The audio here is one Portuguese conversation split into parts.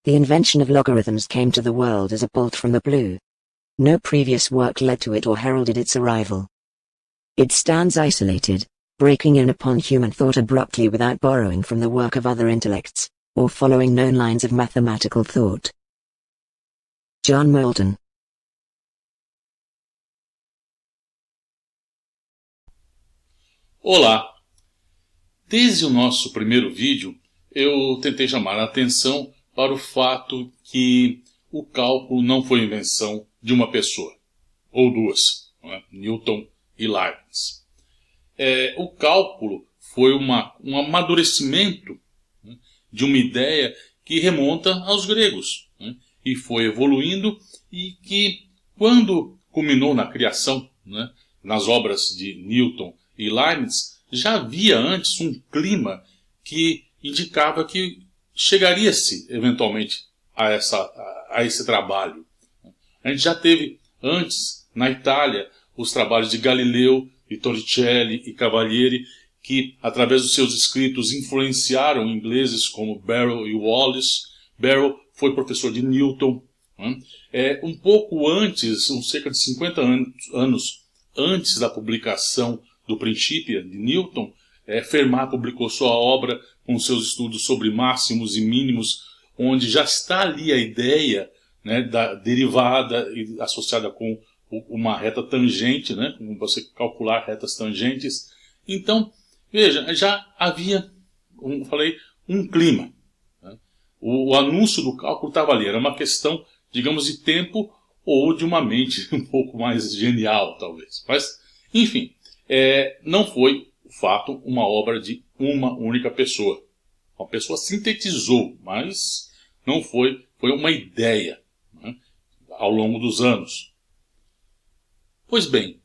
The invention of logarithms came to the world as a bolt from the blue. No previous work led to it or heralded its arrival. It stands isolated, breaking in upon human thought abruptly without borrowing from the work of other intellects, or following known lines of mathematical thought. John Moulton. Olá! Desde o nosso primeiro vídeo, eu tentei chamar a atenção para o fato que o cálculo não foi invenção de uma pessoa, ou duas, né? Newton e Leibniz. O cálculo foi um amadurecimento, né, de uma ideia que remonta aos gregos, né, e foi evoluindo e que, quando culminou na criação, né, nas obras de Newton e Leibniz, já havia antes um clima que indicava que chegaria-se eventualmente a esse trabalho. A gente já teve antes, na Itália, os trabalhos de Galileu, de Torricelli e Cavalieri, que, através dos seus escritos, influenciaram ingleses como Barrow e Wallace. Barrow foi professor de Newton. Um pouco antes, cerca de 50 anos antes da publicação do Principia de Newton, Fermat publicou sua obra com seus estudos sobre máximos e mínimos, onde já está ali a ideia, né, da derivada associada com uma reta tangente, né, como você calcular retas tangentes. Então, veja, já havia, como falei, um clima. Né? O anúncio do cálculo estava ali, era uma questão, digamos, de tempo ou de uma mente um pouco mais genial, talvez. Mas, enfim, não foi, de fato, uma obra de uma única pessoa. Uma pessoa sintetizou, mas não foi uma ideia, né, ao longo dos anos. Pois bem,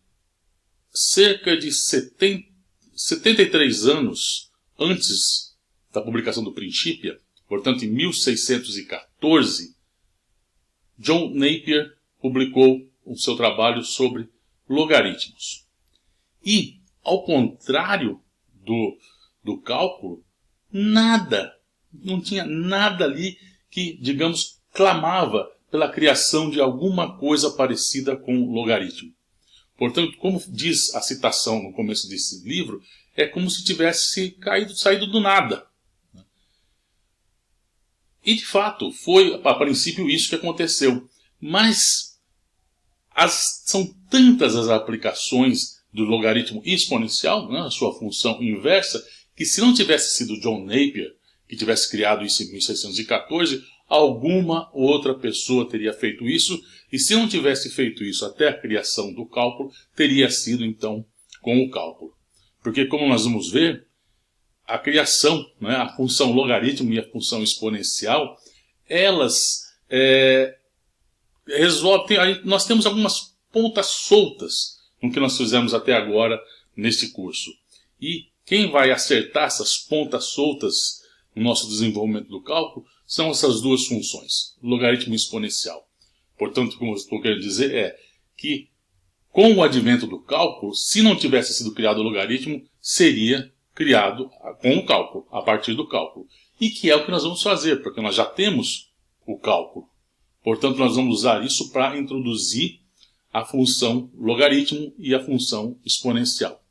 cerca de 73 anos antes da publicação do Principia, portanto em 1614, John Napier publicou o seu trabalho sobre logaritmos. E, ao contrário do cálculo, não tinha nada ali que, digamos, clamava pela criação de alguma coisa parecida com logaritmo. Portanto, como diz a citação no começo desse livro, é como se tivesse saído do nada. E, de fato, foi, a princípio, isso que aconteceu. Mas são tantas as aplicações do logaritmo exponencial, né, a sua função inversa, que se não tivesse sido John Napier que tivesse criado isso em 1614, alguma outra pessoa teria feito isso, e se não tivesse feito isso até a criação do cálculo, teria sido então com o cálculo. Porque, como nós vamos ver, a criação, né, a função logaritmo e a função exponencial, elas nós temos algumas pontas soltas no que nós fizemos até agora neste curso. E quem vai acertar essas pontas soltas no nosso desenvolvimento do cálculo são essas duas funções, logaritmo e exponencial. Portanto, como eu estou querendo dizer que, com o advento do cálculo, se não tivesse sido criado o logaritmo, seria criado com o cálculo, a partir do cálculo. E que é o que nós vamos fazer, porque nós já temos o cálculo. Portanto, nós vamos usar isso para introduzir a função logaritmo e a função exponencial.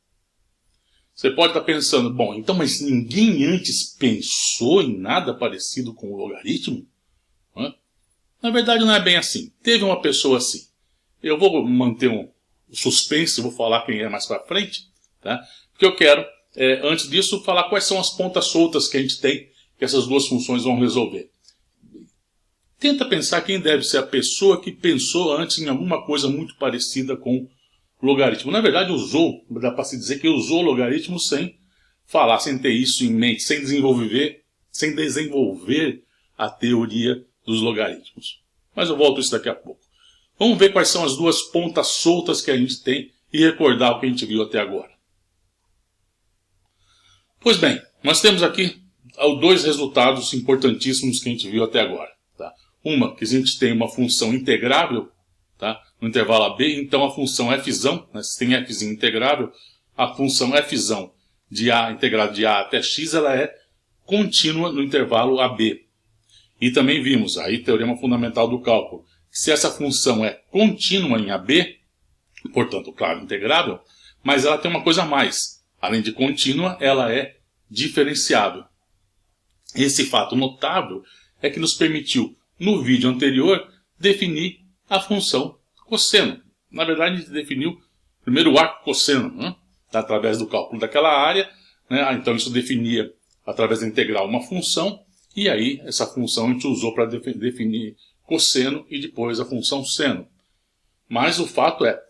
Você pode estar pensando, bom, então, mas ninguém antes pensou em nada parecido com o logaritmo? Na verdade, não é bem assim. Teve uma pessoa assim. Eu vou manter um suspense, vou falar quem é mais para frente, tá? Porque eu quero, antes disso, falar quais são as pontas soltas que a gente tem, que essas duas funções vão resolver. Tenta pensar quem deve ser a pessoa que pensou antes em alguma coisa muito parecida com logaritmo. Na verdade, dá para se dizer que usou o logaritmo sem falar, sem ter isso em mente, sem desenvolver a teoria dos logaritmos. Mas eu volto a isso daqui a pouco. Vamos ver quais são as duas pontas soltas que a gente tem e recordar o que a gente viu até agora. Pois bem, nós temos aqui dois resultados importantíssimos que a gente viu até agora. Tá? Uma, que a gente tem uma função integrável, tá, no intervalo AB, então a função f, né, se tem f integrável, a função f de A integrado de A até x, ela é contínua no intervalo AB. E também vimos, aí teorema fundamental do cálculo, que se essa função é contínua em AB, portanto, claro, integrável, mas ela tem uma coisa a mais. Além de contínua, ela é diferenciável. Esse fato notável é que nos permitiu, no vídeo anterior, definir a função cosseno. Na verdade, a gente definiu primeiro o arco cosseno, né? Através do cálculo daquela área, né? Então isso definia, através da integral, uma função, e aí essa função a gente usou para definir cosseno e depois a função seno. Mas o fato é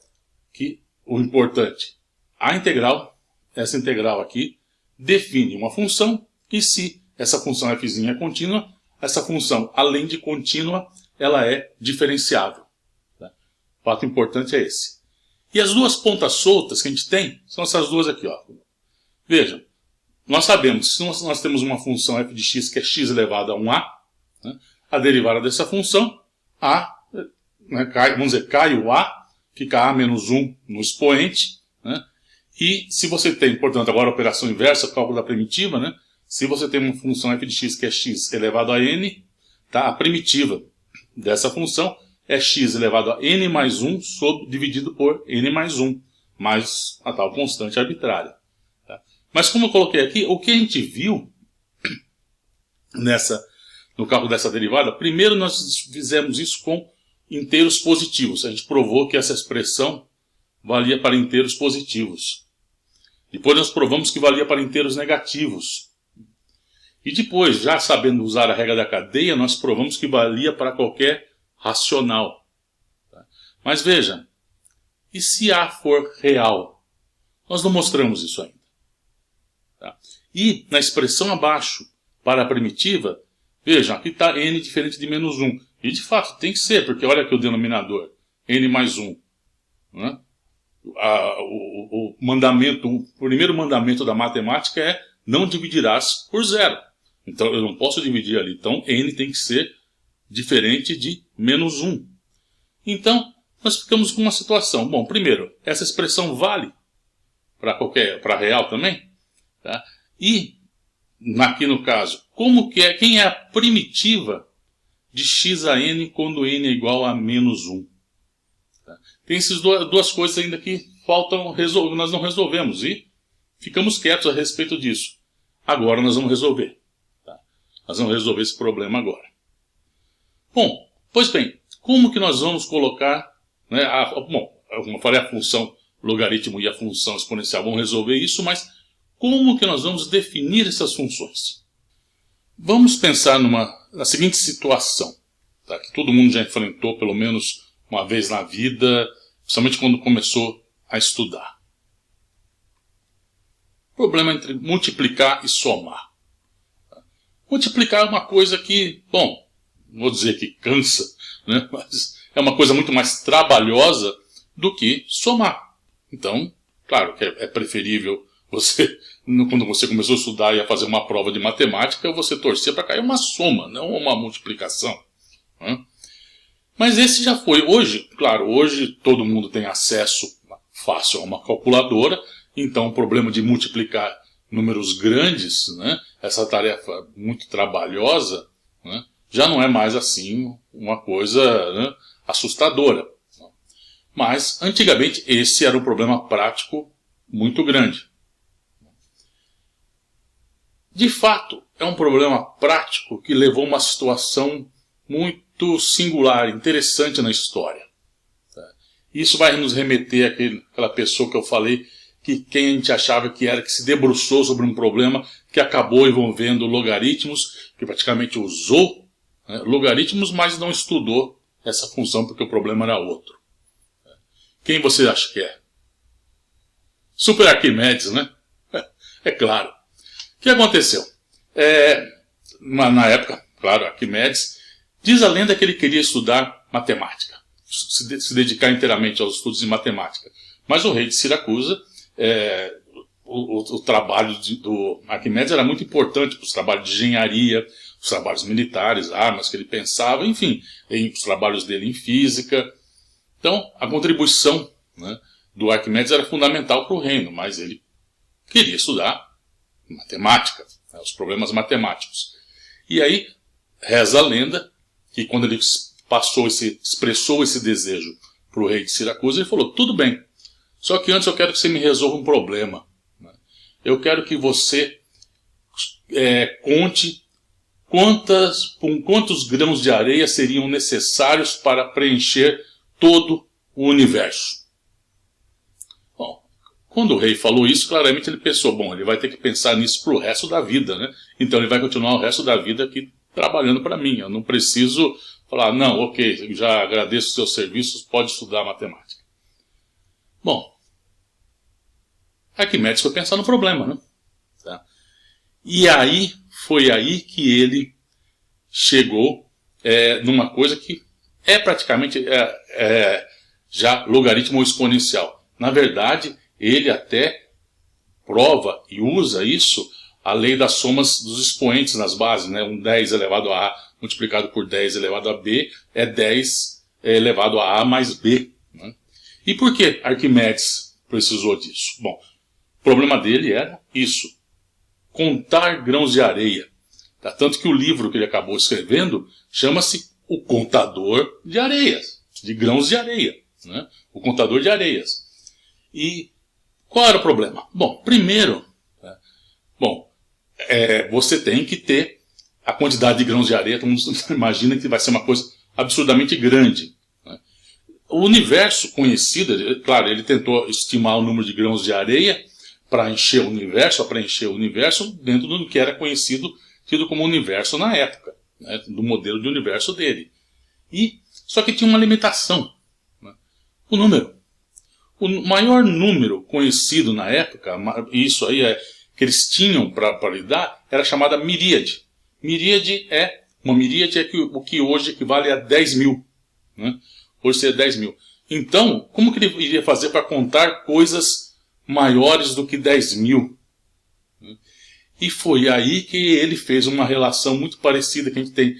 que o importante, a integral, essa integral aqui, define uma função, e se essa função f é contínua, essa função, além de contínua, ela é diferenciável. Tá? O fato importante é esse. E as duas pontas soltas que a gente tem, são essas duas aqui. Ó. Vejam, nós sabemos, se nós temos uma função f de x que é x elevado a 1a, né, a derivada dessa função, a, né, vamos dizer, cai o a, fica a menos 1 no expoente, né, e se você tem, portanto, agora a operação inversa, cálculo da primitiva, né, se você tem uma função f de x que é x elevado a n, tá, a primitiva dessa função é x elevado a n mais 1 dividido por n mais 1, mais a tal constante arbitrária. Tá? Mas como eu coloquei aqui, o que a gente viu no cálculo dessa derivada, primeiro nós fizemos isso com inteiros positivos. A gente provou que essa expressão valia para inteiros positivos. Depois nós provamos que valia para inteiros negativos. E depois, já sabendo usar a regra da cadeia, nós provamos que valia para qualquer racional. Mas veja, e se A for real? Nós não mostramos isso ainda. E na expressão abaixo, para a primitiva, vejam, aqui está n diferente de menos 1. E de fato tem que ser, porque olha aqui o denominador, n mais 1. Né? O primeiro mandamento da matemática é não dividirás por zero. Então eu não posso dividir ali. Então n tem que ser diferente de menos 1. Então nós ficamos com uma situação. Bom, primeiro, essa expressão vale para real também. Tá? E aqui no caso, quem é a primitiva de x a n quando n é igual a menos 1? Tá? Tem essas duas coisas ainda que faltam resolver, nós não resolvemos e ficamos quietos a respeito disso. Agora nós vamos resolver. Tá? Nós vamos resolver esse problema agora. Bom, pois bem, como que nós vamos colocar, né, como eu falei, a função logaritmo e a função exponencial vão resolver isso, mas como que nós vamos definir essas funções? Vamos pensar na seguinte situação, tá, que todo mundo já enfrentou pelo menos uma vez na vida, principalmente quando começou a estudar. Problema entre multiplicar e somar. Multiplicar é uma coisa que, bom, não vou dizer que cansa, né, mas é uma coisa muito mais trabalhosa do que somar. Então, claro que é preferível você, quando você começou a estudar e a fazer uma prova de matemática, você torcia para cair uma soma, não uma multiplicação. Né? Mas esse já foi. Hoje, claro, hoje todo mundo tem acesso fácil a uma calculadora, então o problema de multiplicar números grandes, né, essa tarefa muito trabalhosa, né, já não é mais assim uma coisa, né, assustadora. Mas, antigamente, esse era um problema prático muito grande. De fato, é um problema prático que levou a uma situação muito singular, interessante na história. Isso vai nos remeter àquela pessoa que eu falei, que quem a gente achava que se debruçou sobre um problema que acabou envolvendo logaritmos, que praticamente usou, né, logaritmos, mas não estudou essa função porque o problema era outro. Quem você acha que é? Super Arquimedes, né? É claro. O que aconteceu? Na época, claro, Arquimedes, diz a lenda que ele queria estudar matemática, se dedicar inteiramente aos estudos de matemática. Mas o rei de Siracusa, o trabalho do Arquimedes era muito importante para os trabalhos de engenharia, os trabalhos militares, armas que ele pensava, enfim, os trabalhos dele em física. Então, a contribuição, né, do Arquimedes era fundamental para o reino, mas ele queria estudar matemática, né, os problemas matemáticos. E aí reza a lenda que quando ele expressou esse desejo para o rei de Siracusa, ele falou: tudo bem, só que antes eu quero que você me resolva um problema. Eu quero que você conte quantos grãos de areia seriam necessários para preencher todo o universo. Bom, quando o rei falou isso, claramente ele pensou: bom, ele vai ter que pensar nisso para o resto da vida, né? Então ele vai continuar o resto da vida aqui trabalhando para mim. Eu não preciso falar: não, ok, já agradeço os seus serviços, pode estudar matemática. Bom, Arquimedes foi pensar no problema, né? Tá? E aí, foi aí que ele chegou numa coisa que é praticamente já logaritmo exponencial. Na verdade, ele até prova e usa isso, a lei das somas dos expoentes nas bases, né? Um 10 elevado a A multiplicado por 10 elevado a B é 10 elevado a A mais B. Né? E por que Arquimedes precisou disso? Bom, o problema dele era isso: contar grãos de areia. Tá? Tanto que o livro que ele acabou escrevendo chama-se O Contador de Areias, de grãos de areia. Né? O Contador de Areias. E qual era o problema? Bom, primeiro, você tem que ter a quantidade de grãos de areia. Todo mundo imagina que vai ser uma coisa absurdamente grande. Né? O universo conhecido, claro, ele tentou estimar o número de grãos de areia para preencher o universo dentro do que era conhecido, tido como universo na época, né, do modelo de universo dele. Só que tinha uma limitação, né, o número. O maior número conhecido na época, isso aí que eles tinham para lidar, era chamada miríade. Uma miríade é o que hoje equivale a 10 mil. Né? Hoje seria 10 mil. Então, como que ele iria fazer para contar coisas maiores do que 10 mil? E foi aí que ele fez uma relação muito parecida que a gente tem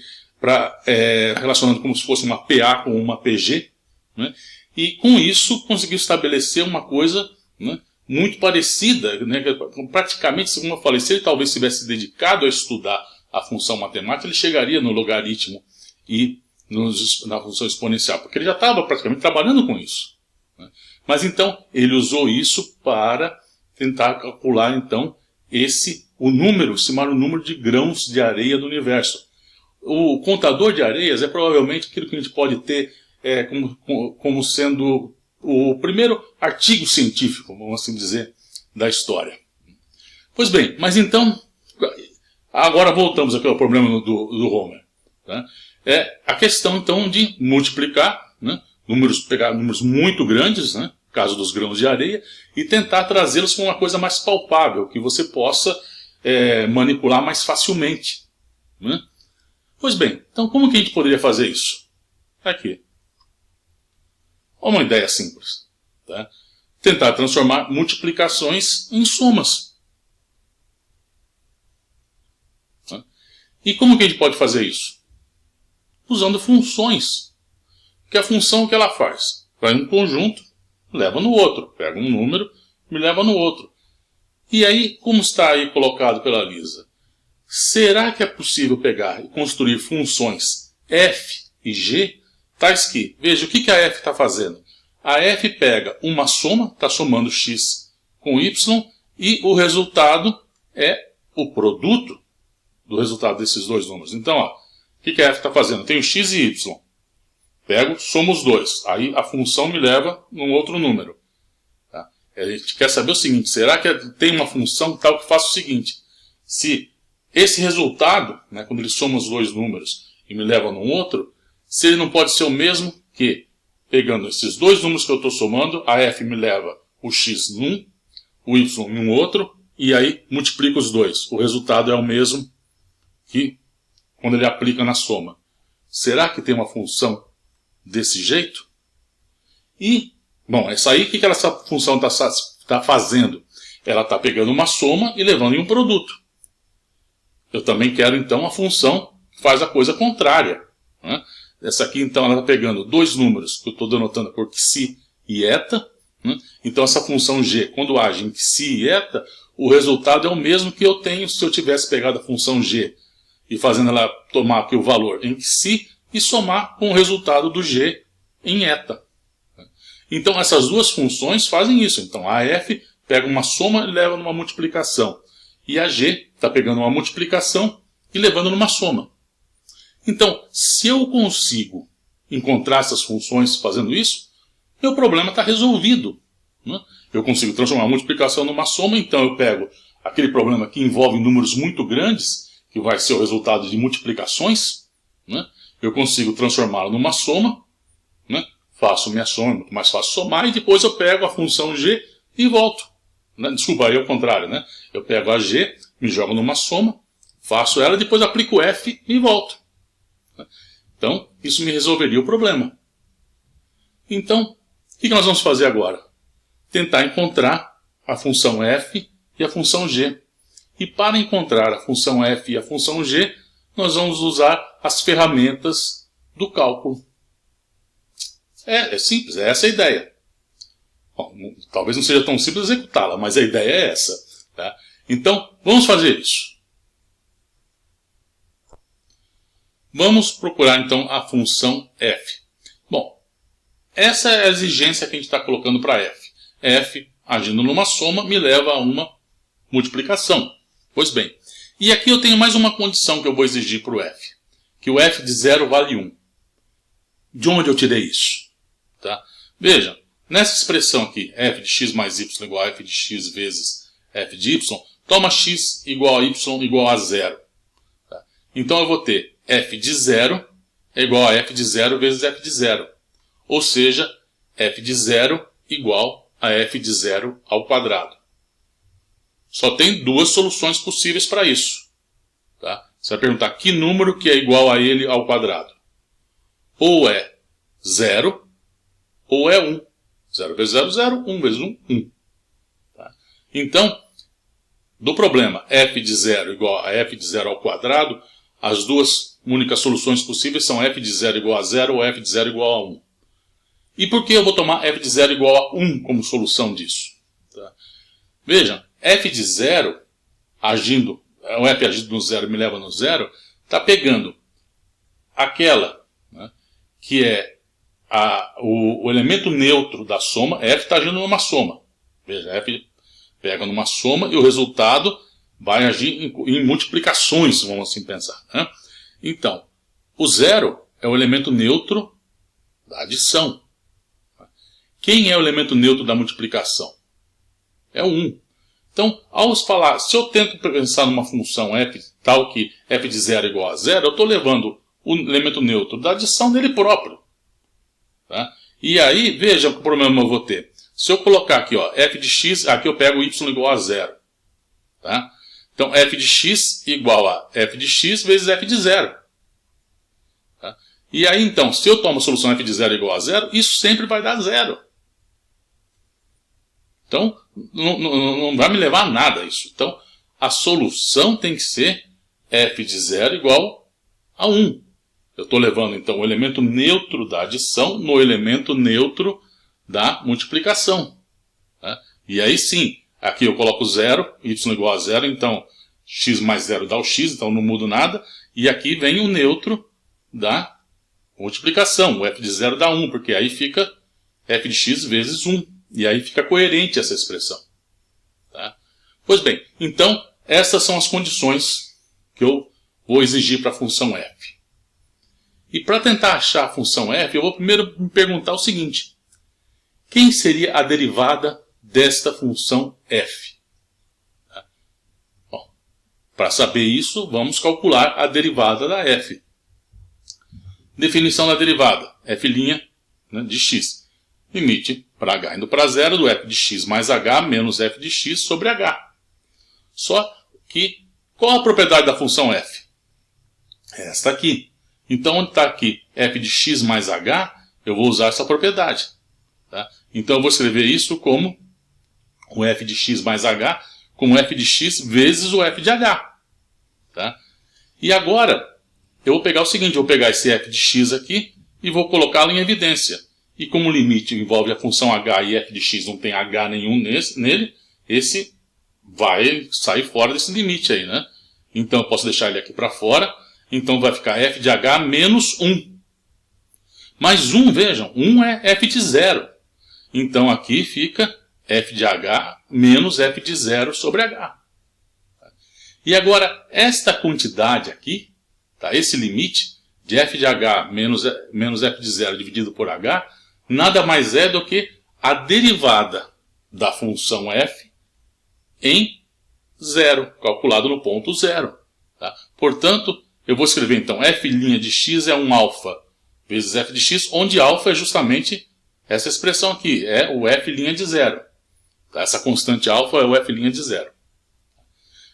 relacionando como se fosse uma PA com uma PG, né? E com isso conseguiu estabelecer uma coisa, né, muito parecida, né, praticamente, como eu falei, se ele talvez tivesse dedicado a estudar a função matemática, ele chegaria no logaritmo e na função exponencial, porque ele já estava praticamente trabalhando com isso. Né? Mas então, ele usou isso para tentar calcular então estimar o número de grãos de areia do universo. O contador de areias é provavelmente aquilo que a gente pode ter como sendo o primeiro artigo científico, vamos assim dizer, da história. Pois bem, mas então, agora voltamos aqui ao problema do Homer. Tá? A questão então de multiplicar, né, pegar números muito grandes, né, no caso dos grãos de areia, e tentar trazê-los para uma coisa mais palpável, que você possa manipular mais facilmente. Né? Pois bem, então como que a gente poderia fazer isso? Aqui. Uma ideia simples. Tá? Tentar transformar multiplicações em somas. Tá? E como que a gente pode fazer isso? Usando funções. Que a função que ela faz? Vai um conjunto, leva no outro. Pega um número, me leva no outro. E aí, como está aí colocado pela Lisa? Será que é possível pegar e construir funções f e g, tais que, veja, o que a f está fazendo? A f pega uma soma, está somando x com y, e o resultado é o produto do resultado desses dois números. Então, o que a f está fazendo? Tem o x e y. Pego, somo os dois. Aí a função me leva num outro número. Tá? A gente quer saber o seguinte: será que tem uma função tal que faça o seguinte? Se esse resultado, né, quando ele soma os dois números e me leva num outro, se ele não pode ser o mesmo que, pegando esses dois números que eu estou somando, a f me leva o x num, o y em um outro, e aí multiplica os dois. O resultado é o mesmo que quando ele aplica na soma. Será que tem uma função desse jeito? E, bom, essa aí, o que essa função está fazendo? Ela está pegando uma soma e levando em um produto. Eu também quero, então, a função que faz a coisa contrária. Né? Essa aqui, então, ela está pegando dois números que eu estou denotando por xi e eta. Né? Então, essa função g, quando age em xi e eta, o resultado é o mesmo que eu tenho se eu tivesse pegado a função g e fazendo ela tomar aqui o valor em si e somar com o resultado do g em eta. Então essas duas funções fazem isso. Então a f pega uma soma e leva numa multiplicação. E a g está pegando uma multiplicação e levando numa soma. Então, se eu consigo encontrar essas funções fazendo isso, meu problema está resolvido, né? Eu consigo transformar a multiplicação numa soma, então eu pego aquele problema que envolve números muito grandes, que vai ser o resultado de multiplicações, né? Eu consigo transformá-lo numa soma, né? Faço minha soma, é muito mais fácil somar, e depois eu pego a função g e volto. Desculpa, aí é o contrário, né? Eu pego a g, me jogo numa soma, faço ela, depois aplico f e volto. Então, isso me resolveria o problema. Então, o que nós vamos fazer agora? Tentar encontrar a função f e a função g. E para encontrar a função f e a função g, nós vamos usar as ferramentas do cálculo. É simples, é essa a ideia. Bom, talvez não seja tão simples executá-la, mas a ideia é essa. Tá? Então, vamos fazer isso. Vamos procurar então a função f. Bom, essa é a exigência que a gente está colocando para f. F, agindo numa soma, me leva a uma multiplicação. Pois bem, e aqui eu tenho mais uma condição que eu vou exigir para o f. Que o f de 0 vale 1. De onde eu tirei isso? Tá? Veja, nessa expressão aqui, f de x mais y igual a f de x vezes f de y, toma x igual a y igual a 0. Tá? Então eu vou ter f de 0 é igual a f de 0 vezes f de 0. Ou seja, f de 0 igual a f de 0 ao quadrado. Só tem duas soluções possíveis para isso. Tá? Você vai perguntar que número que é igual a ele ao quadrado. Ou é 0, ou é 1. 0 vezes 0, 0. 1 vezes 1, 1. Tá? Então, do problema f de 0 igual a f de 0 ao quadrado, as duas únicas soluções possíveis são f de 0 igual a 0 ou f de 0 igual a 1. E por que eu vou tomar f de 0 igual a 1 como solução disso? Tá? Vejam, f de 0, o f agindo no 0 me leva no 0, está pegando aquela, né, que é o elemento neutro da soma. F está agindo numa soma. Veja, f pega numa soma e o resultado vai agir em multiplicações, vamos assim pensar. Né? Então, o 0 é o elemento neutro da adição. Quem é o elemento neutro da multiplicação? É o 1. Então, ao falar, se eu tento pensar numa função f tal que f de 0 é igual a 0, eu estou levando o elemento neutro da adição dele próprio. Tá? E aí, veja o problema que eu vou ter. Se eu colocar aqui, ó, f de x, aqui eu pego y igual a 0. Tá? Então, f de x igual a f de x vezes f de 0. Tá? E aí, então, se eu tomo a solução f de 0 igual a 0, isso sempre vai dar 0. Então, não vai me levar a nada isso. Então, a solução tem que ser f de 0 igual a 1. Eu estou levando, então, o elemento neutro da adição no elemento neutro da multiplicação. Tá? E aí sim, aqui eu coloco 0, y igual a 0, então x mais 0 dá o x, então não mudo nada. E aqui vem o neutro da multiplicação, o f de 0 dá 1, porque aí fica f de x vezes 1. E aí fica coerente essa expressão. Tá? Pois bem, então essas são as condições que eu vou exigir para a função f. E para tentar achar a função f, eu vou primeiro me perguntar o seguinte: quem seria a derivada desta função f? Tá? Bom, para saber isso, vamos calcular a derivada da f. Definição da derivada: f' de x. Limite para h indo para 0 do f de x mais h menos f de x sobre h. Só que, qual a propriedade da função f? Esta aqui. Então, onde está aqui f de x mais h, eu vou usar essa propriedade. Tá? Então, eu vou escrever isso como o f de x mais h, como f de x vezes o f de h. Tá? E agora, eu vou pegar o seguinte, eu vou pegar esse f de x aqui e vou colocá-lo em evidência. E como o limite envolve a função h e f de x não tem h nenhum nele, esse vai sair fora desse limite aí, né? Então eu posso deixar ele aqui para fora. Então vai ficar f de h menos 1. Mas 1, vejam, 1 é f de 0. Então aqui fica f de h menos f de 0 sobre h. E agora, esta quantidade aqui, tá, esse limite de f de h menos f de 0 dividido por h, nada mais é do que a derivada da função f em 0, calculado no ponto 0. Tá? Portanto, eu v' escrever então f' de x é um alfa vezes f de x, onde alfa é justamente essa expressão aqui, é o f' de 0. Tá? Essa constante alfa é o f' de 0.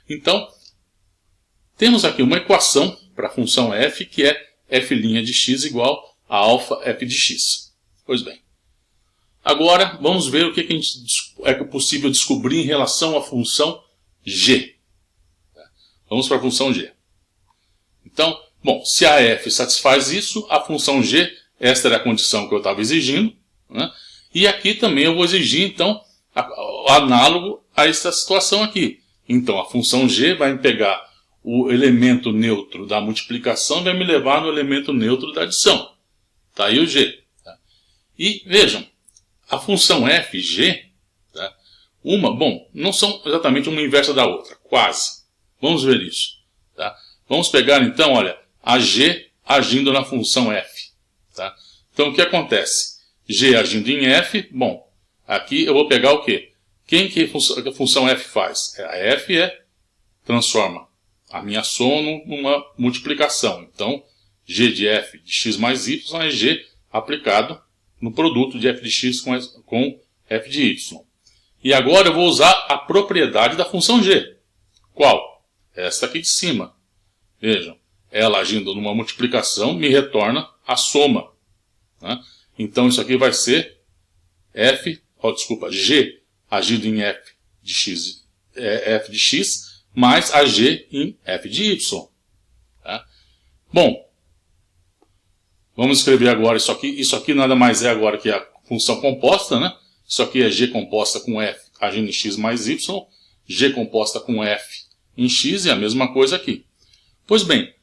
Então, temos aqui uma equação para a função f, que é f' de x igual a alfa f de x. Pois bem. Agora, vamos ver o que é possível descobrir em relação à função g. Vamos para a função g. Então, bom, se a f satisfaz isso, a função g, esta era a condição que eu estava exigindo, né? E aqui também eu vou exigir, então, análogo a essa situação aqui. Então, a função g vai me pegar o elemento neutro da multiplicação e vai me levar no elemento neutro da adição. Está aí o g. Tá? E, vejam, a função f, g, tá? Bom, não são exatamente uma inversa da outra, quase. Vamos ver isso. Tá? Vamos pegar, então, olha, a g agindo na função f. Tá? Então, o que acontece? G agindo em f, bom, aqui eu vou pegar o quê? Quem que a função f faz? A f transforma a minha soma numa multiplicação. Então, g de f de x mais y é g aplicado no produto de f de x com f de y. E agora eu vou usar a propriedade da função g. Qual? Esta aqui de cima. Vejam, ela agindo numa multiplicação me retorna a soma. Né? Então isso aqui vai ser g agindo em f de x mais a g em f de y. Tá? Bom, vamos escrever agora isso aqui. Isso aqui nada mais é agora que a função composta, né? Isso aqui é g composta com f agindo em x mais y, g composta com f em x e a mesma coisa aqui. Pois bem,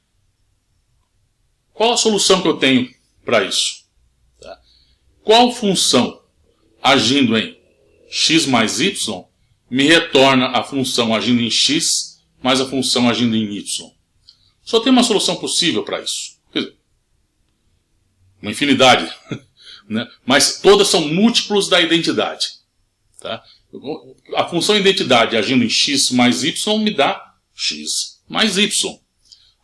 qual a solução que eu tenho para isso? Tá? Qual função agindo em x mais y me retorna a função agindo em x mais a função agindo em y? Só tem uma solução possível para isso. Quer dizer, uma infinidade. Né? Mas todas são múltiplos da identidade. Tá? A função identidade agindo em x mais y me dá x mais y.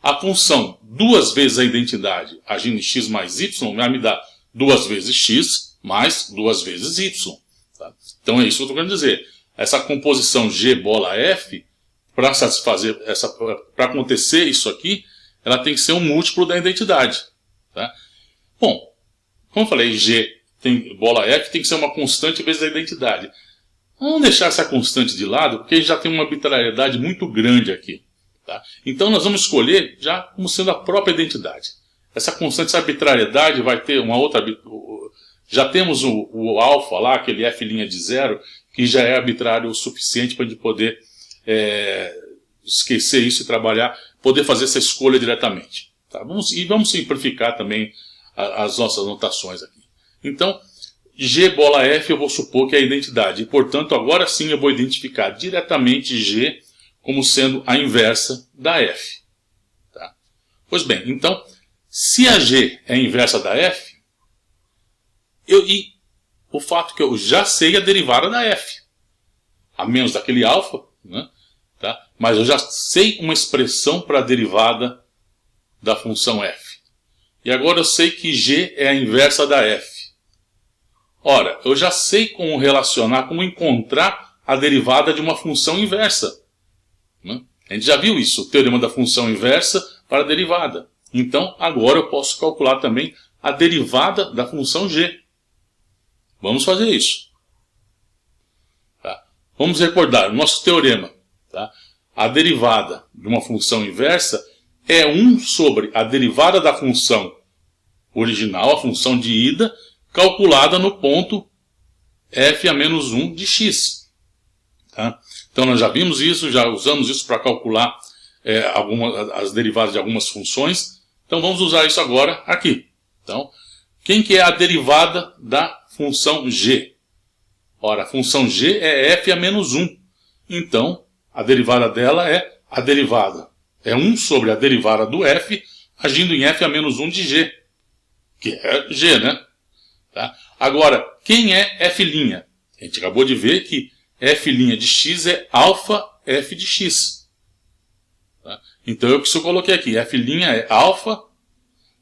A função duas vezes a identidade agindo em x mais y vai me dar duas vezes x mais duas vezes y. Tá? Então é isso que eu estou querendo dizer. Essa composição G bola F, para satisfazer, para acontecer isso aqui, ela tem que ser um múltiplo da identidade. Tá? Bom, como eu falei, G bola F tem que ser uma constante vezes a identidade. Vamos deixar essa constante de lado, porque já tem uma arbitrariedade muito grande aqui. Tá? Então nós vamos escolher já como sendo a própria identidade. Essa constante, essa arbitrariedade vai ter uma outra... Já temos o alfa lá, aquele f' de 0, que já é arbitrário o suficiente para a gente poder esquecer isso e trabalhar, poder fazer essa escolha diretamente. Tá? Vamos simplificar também as nossas notações aqui. Então, G bola F eu vou supor que é a identidade. E, portanto, agora sim eu vou identificar diretamente G como sendo a inversa da F. Tá? Pois bem, então, se a G é a inversa da F, e o fato que eu já sei a derivada da F, a menos daquele alfa, né? Tá? Mas eu já sei uma expressão para a derivada da função F. E agora eu sei que G é a inversa da F. Ora, eu já sei como relacionar, como encontrar a derivada de uma função inversa. Né? A gente já viu isso, o teorema da função inversa para a derivada. Então, agora eu posso calcular também a derivada da função G. Vamos fazer isso. Tá? Vamos recordar o nosso teorema. Tá? A derivada de uma função inversa é 1 sobre a derivada da função original, a função de ida, calculada no ponto f a menos 1 de x. Tá? Então nós já vimos isso, já usamos isso para calcular as derivadas de algumas funções. Então vamos usar isso agora aqui. Então, quem que é a derivada da função g? Ora, a função g é f a menos 1. Então, a derivada dela é a derivada. É 1 sobre a derivada do f, agindo em f a menos 1 de g. Que é g, né? Tá? Agora, quem é f'? A gente acabou de ver que f' de x é alfa f de x. Tá? Então, é o que eu coloquei aqui. F' é alfa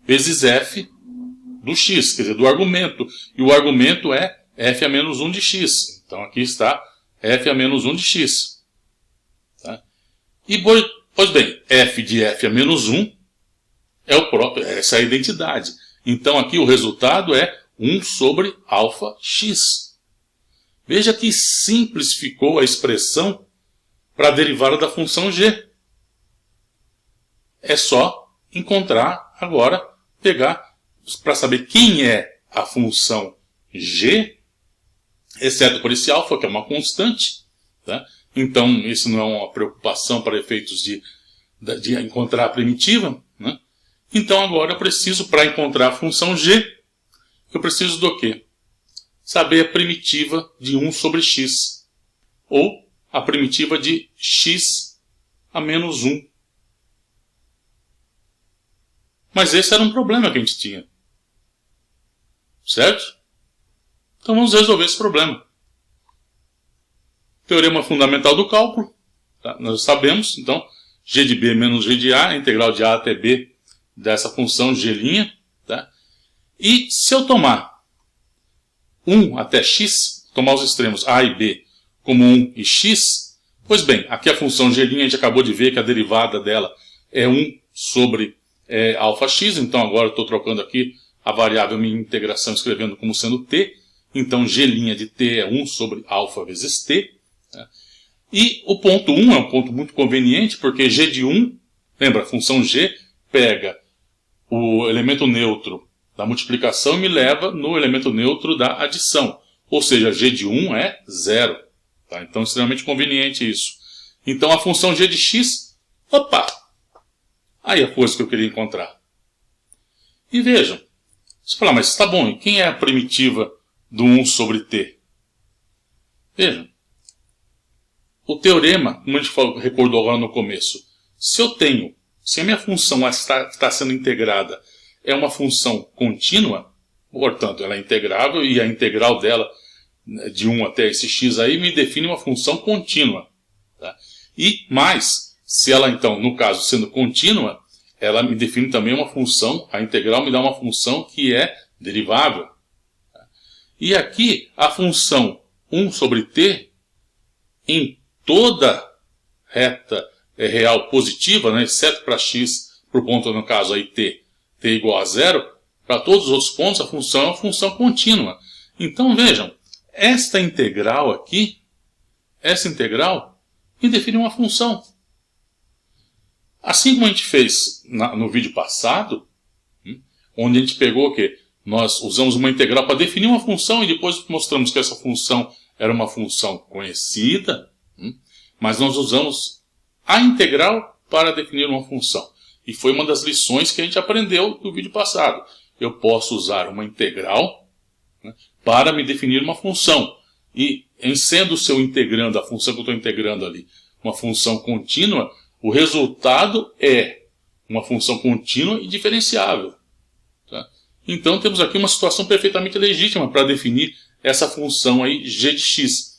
vezes f do x, quer dizer, do argumento. E o argumento é f a menos 1 de x. Então, aqui está f a menos 1 de x. Tá? E, pois bem, f de f a menos 1 é o próprio, essa é a identidade. Então, aqui o resultado é 1 sobre alfa x. Veja que simples ficou a expressão para a derivada da função g. É só encontrar agora, pegar, para saber quem é a função g, exceto por esse alfa, que é uma constante. Tá? Então, isso não é uma preocupação para efeitos de encontrar a primitiva. Né? Então, agora eu preciso, para encontrar a função g, eu preciso do quê? Saber a primitiva de 1 sobre x. Ou a primitiva de x a menos 1. Mas esse era um problema que a gente tinha. Certo? Então vamos resolver esse problema. Teorema fundamental do cálculo. Tá? Nós sabemos, então, g de b menos g de a, a integral de a até b dessa função g'. Tá? E se eu tomar 1 até x, tomar os extremos a e b como 1 e x, pois bem, aqui a função g' a gente acabou de ver que a derivada dela é 1 sobre alfa x, então agora eu estou trocando aqui a variável minha integração escrevendo como sendo t, então g' de t é 1 sobre alfa vezes t. Tá? E o ponto 1 é um ponto muito conveniente, porque g de 1, lembra, a função g pega o elemento neutro da multiplicação e me leva no elemento neutro da adição. Ou seja, g de 1 é 0. Tá? Então, é extremamente conveniente isso. Então, a função g de x, opa! Aí a coisa que eu queria encontrar. E vejam, você fala, mas está bom, e quem é a primitiva do 1 sobre t? Vejam, o teorema, como a gente recordou agora no começo, se a minha função está sendo integrada é uma função contínua, portanto, ela é integrável e a integral dela, de 1 até esse x aí, me define uma função contínua. Tá? E mais, se ela então, no caso, sendo contínua, ela me define também uma função, a integral me dá uma função que é derivável. Tá? E aqui, a função 1 sobre t, em toda reta real positiva, né, exceto para x, por ponto, no caso aí t igual a 0, para todos os outros pontos a função é uma função contínua. Então vejam, esta integral aqui, essa integral, me define uma função. Assim como a gente fez no vídeo passado, onde a gente pegou o quê? Nós usamos uma integral para definir uma função e depois mostramos que essa função era uma função conhecida, mas nós usamos a integral para definir uma função. E foi uma das lições que a gente aprendeu no vídeo passado. Eu posso usar uma integral, né, para me definir uma função. E em sendo se eu integrando a função que eu estou integrando ali, uma função contínua, o resultado é uma função contínua e diferenciável. Tá? Então temos aqui uma situação perfeitamente legítima para definir essa função aí g de x.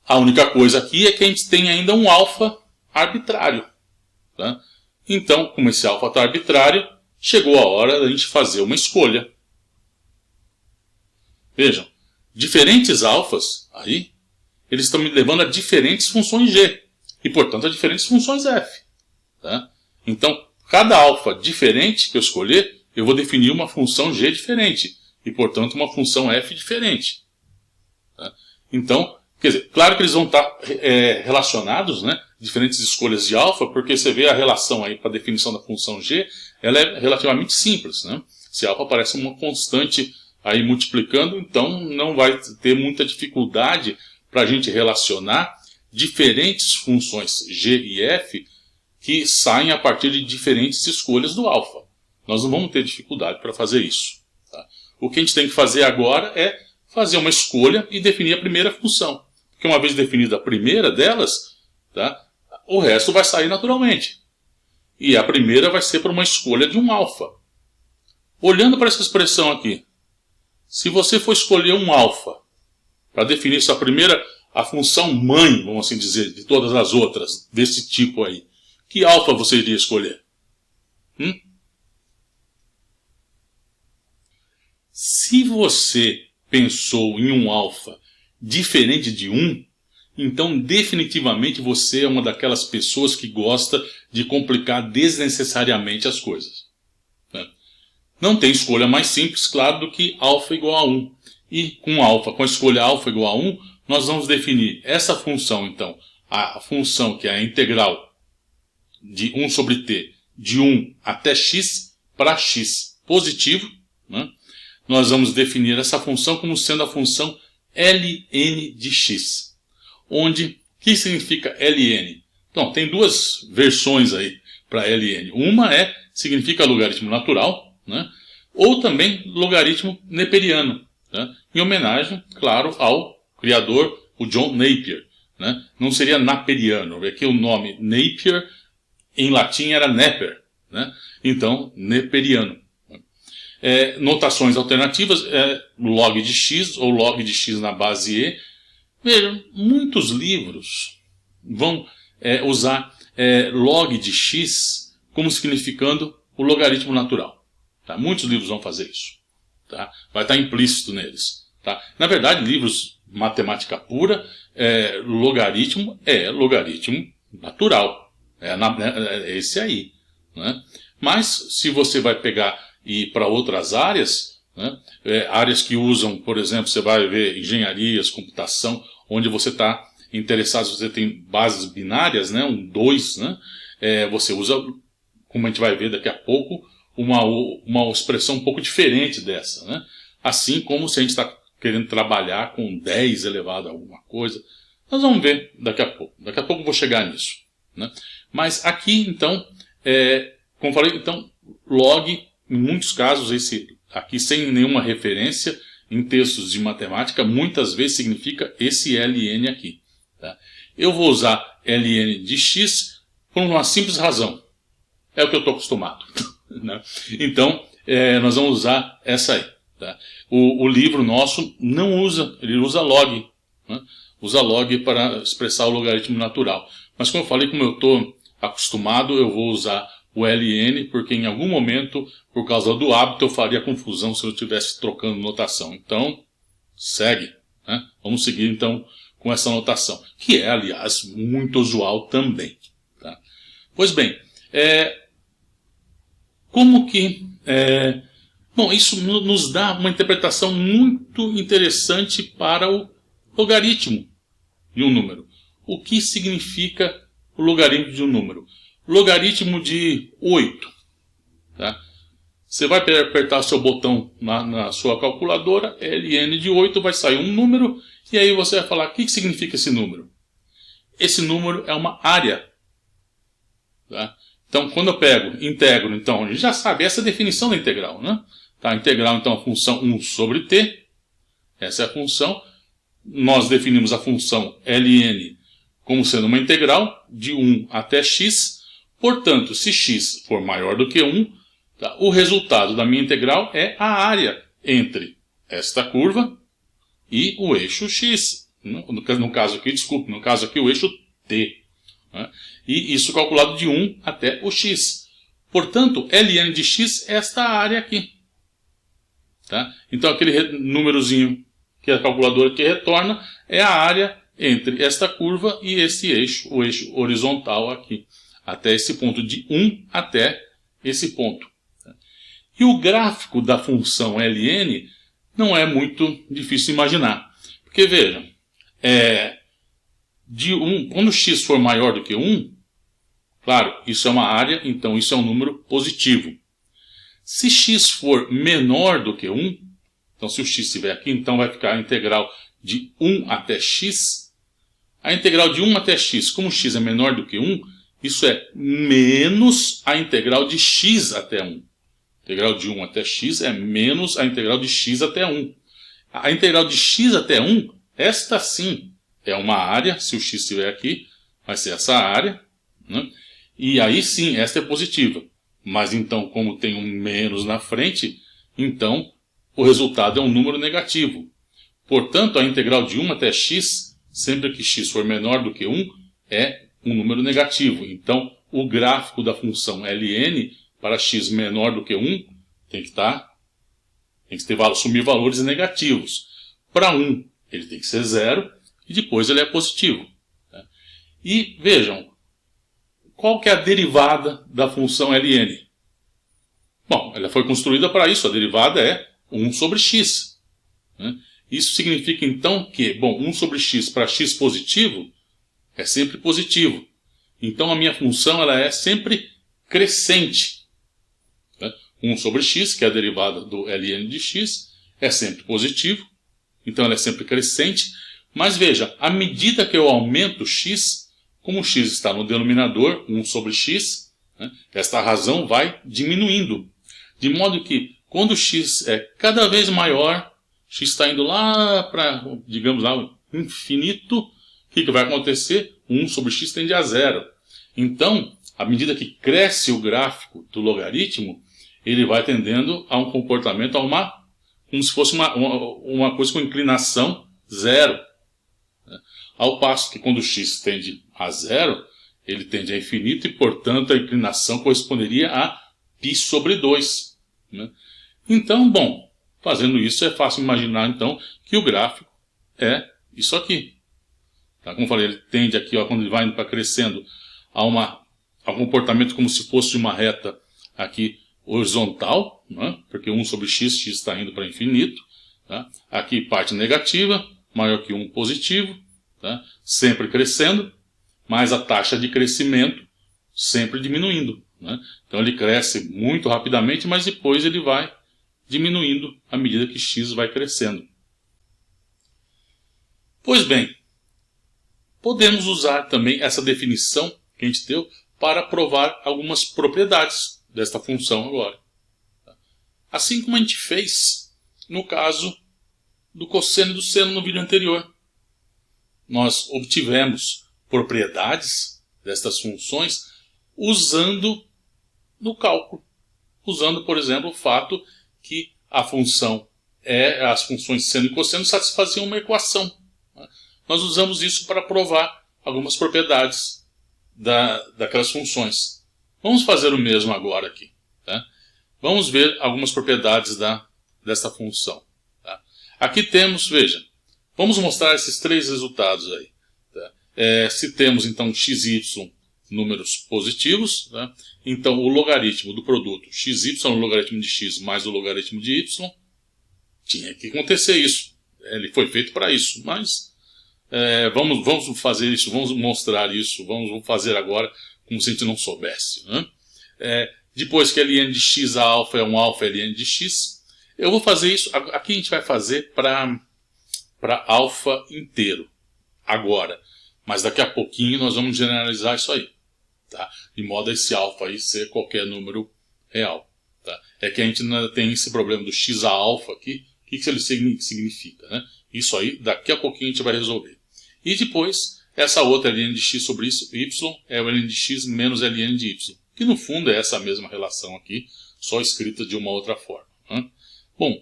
A única coisa aqui é que a gente tem ainda um alfa arbitrário. Tá? Então, como esse alfa está arbitrário, chegou a hora da gente fazer uma escolha. Vejam, diferentes alfas aí, eles estão me levando a diferentes funções g. E, portanto, a diferentes funções f. Tá? Então, cada alfa diferente que eu escolher, eu vou definir uma função g diferente. E, portanto, uma função f diferente. Tá? Então, quer dizer, claro que eles vão estar relacionados, né? Diferentes escolhas de alfa, porque você vê a relação aí para a definição da função g, ela é relativamente simples. Né? Se alfa aparece uma constante aí multiplicando, então não vai ter muita dificuldade para a gente relacionar diferentes funções g e f que saem a partir de diferentes escolhas do alfa. Nós não vamos ter dificuldade para fazer isso. Tá? O que a gente tem que fazer agora é fazer uma escolha e definir a primeira função. Porque uma vez definida a primeira delas, tá, o resto vai sair naturalmente. E a primeira vai ser por uma escolha de um alfa. Olhando para essa expressão aqui, se você for escolher um alfa para definir sua primeira, a função mãe, vamos assim dizer, de todas as outras, desse tipo aí, que alfa você iria escolher? Se você pensou em um alfa diferente de 1, então definitivamente você é uma daquelas pessoas que gosta de complicar desnecessariamente as coisas. Né? Não tem escolha mais simples, claro, do que alfa igual a 1. E com a escolha alfa igual a 1, nós vamos definir essa função, então, a função que é a integral de 1 sobre t, de 1 até x, para x positivo, né? Nós vamos definir essa função como sendo a função ln de x. Onde, o que significa ln? Então, tem duas versões aí para ln. Uma significa logaritmo natural, né? Ou também logaritmo neperiano, né? Em homenagem, claro, ao criador, o John Napier. Né? Não seria naperiano, aqui o nome Napier em latim era Neper, né? Então, neperiano. Notações alternativas, log de x ou log de x na base e. Vejam, muitos livros vão usar log de x como significando o logaritmo natural. Tá? Muitos livros vão fazer isso. Tá? Vai estar implícito neles. Tá? Na verdade, livros matemática pura, logaritmo é logaritmo natural. É esse aí. Né? Mas, se você vai pegar e ir para outras áreas, né? Áreas que usam, por exemplo, você vai ver engenharias, computação, onde você está interessado, você tem bases binárias, né? 1, 2, né? Você usa, como a gente vai ver daqui a pouco, uma expressão um pouco diferente dessa. Né? Assim como se a gente está querendo trabalhar com 10 elevado a alguma coisa. Nós vamos ver daqui a pouco. Daqui a pouco eu vou chegar nisso. Né? Mas aqui, então, como falei, então, log, em muitos casos, esse aqui sem nenhuma referência em textos de matemática, muitas vezes significa esse ln aqui. Tá? Eu vou usar ln de x por uma simples razão. É o que eu estou acostumado. Né? Então, nós vamos usar essa aí. Tá? O livro nosso não usa, ele usa log. Né? Usa log para expressar o logaritmo natural. Mas como eu falei, como eu estou acostumado, eu vou usar o ln, porque em algum momento, por causa do hábito, eu faria confusão se eu estivesse trocando notação. Então, segue. Né? Vamos seguir, então, com essa notação, que é, aliás, muito usual também. Tá? Pois bem, como que... bom, isso nos dá uma interpretação muito interessante para o logaritmo de um número. O que significa o logaritmo de um número? Logaritmo de 8. Tá? Você vai apertar seu botão na sua calculadora, ln de 8, vai sair um número, e aí você vai falar, o que significa esse número? Esse número é uma área. Tá? Então, quando eu pego, integro, então, a gente já sabe, essa é a definição da integral. Né? Tá? A integral, então, é a função 1 sobre t. Essa é a função. Nós definimos a função ln como sendo uma integral de 1 até x. Portanto, se x for maior do que 1, tá, o resultado da minha integral é a área entre esta curva e o eixo x. No caso aqui, desculpe, no caso aqui o eixo t. Né? E isso calculado de 1 até o x. Portanto, ln de x é esta área aqui. Tá? Então, aquele númerozinho que a calculadora aqui retorna é a área entre esta curva e esse eixo, o eixo horizontal aqui. Até esse ponto, de 1 até esse ponto. E o gráfico da função ln não é muito difícil de imaginar. Porque, vejam, quando x for maior do que 1, claro, isso é uma área, então isso é um número positivo. Se x for menor do que 1, então se o x estiver aqui, então vai ficar a integral de 1 até x. A integral de 1 até x, como x é menor do que 1, Isso é menos a integral de x até 1. A integral de 1 até x é menos a integral de x até 1. A integral de x até 1, esta sim, é uma área, se o x estiver aqui, vai ser essa área, né? E aí sim, esta é positiva. Mas então, como tem um menos na frente, então o resultado é um número negativo. Portanto, a integral de 1 até x, sempre que x for menor do que 1, é um número negativo. Então, o gráfico da função ln para x menor do que 1 tem que assumir valores negativos. Para 1, ele tem que ser 0 e depois ele é positivo. E vejam, qual que é a derivada da função ln? Bom, ela foi construída para isso, a derivada é 1 sobre x. Isso significa então que, bom, 1 sobre x para x positivo é sempre positivo. Então a minha função ela é sempre crescente. 1 sobre x, que é a derivada do ln de x, é sempre positivo. Então ela é sempre crescente. Mas veja, à medida que eu aumento x, como o x está no denominador, 1 sobre x, esta razão vai diminuindo. De modo que, quando o x é cada vez maior, x está indo lá para, digamos lá, o infinito, o que vai acontecer? 1 sobre x tende a 0. Então, à medida que cresce o gráfico do logaritmo, ele vai tendendo a um comportamento, como se fosse uma coisa com inclinação 0. Ao passo que quando o x tende a 0, ele tende a infinito e, portanto, a inclinação corresponderia a π sobre 2. Então, bom, fazendo isso é fácil imaginar, então, que o gráfico é isso aqui. Como eu falei, ele tende aqui, quando ele vai indo para crescendo, a um comportamento como se fosse uma reta aqui horizontal, porque 1 sobre x está indo para infinito. Aqui parte negativa, maior que 1 positivo, sempre crescendo, mas a taxa de crescimento sempre diminuindo. Então ele cresce muito rapidamente, mas depois ele vai diminuindo à medida que x vai crescendo. Pois bem, podemos usar também essa definição que a gente deu para provar algumas propriedades desta função agora. Assim como a gente fez no caso do cosseno e do seno no vídeo anterior. Nós obtivemos propriedades destas funções usando no cálculo. Usando, por exemplo, o fato que as funções seno e cosseno satisfaziam uma equação. Nós usamos isso para provar algumas propriedades daquelas funções. Vamos fazer o mesmo agora aqui. Vamos ver algumas propriedades dessa função. Aqui temos, veja, vamos mostrar esses três resultados aí. Se temos então x e y números positivos, então o logaritmo do produto xy, o logaritmo de x mais o logaritmo de y, tinha que acontecer isso. Ele foi feito para isso, mas vamos fazer isso, vamos mostrar isso, vamos fazer agora como se a gente não soubesse. Depois que ln de x a alfa é um alfa ln de x, eu vou fazer isso, aqui a gente vai fazer para alfa inteiro, agora. Mas daqui a pouquinho nós vamos generalizar isso aí. De modo a esse alfa aí ser qualquer número real. É que a gente ainda tem esse problema do x a alfa aqui. O que ele significa? Isso aí, daqui a pouquinho a gente vai resolver. E depois, essa outra ln de x sobre y é o ln de x menos ln de y. Que no fundo é essa mesma relação aqui, só escrita de uma outra forma. Bom,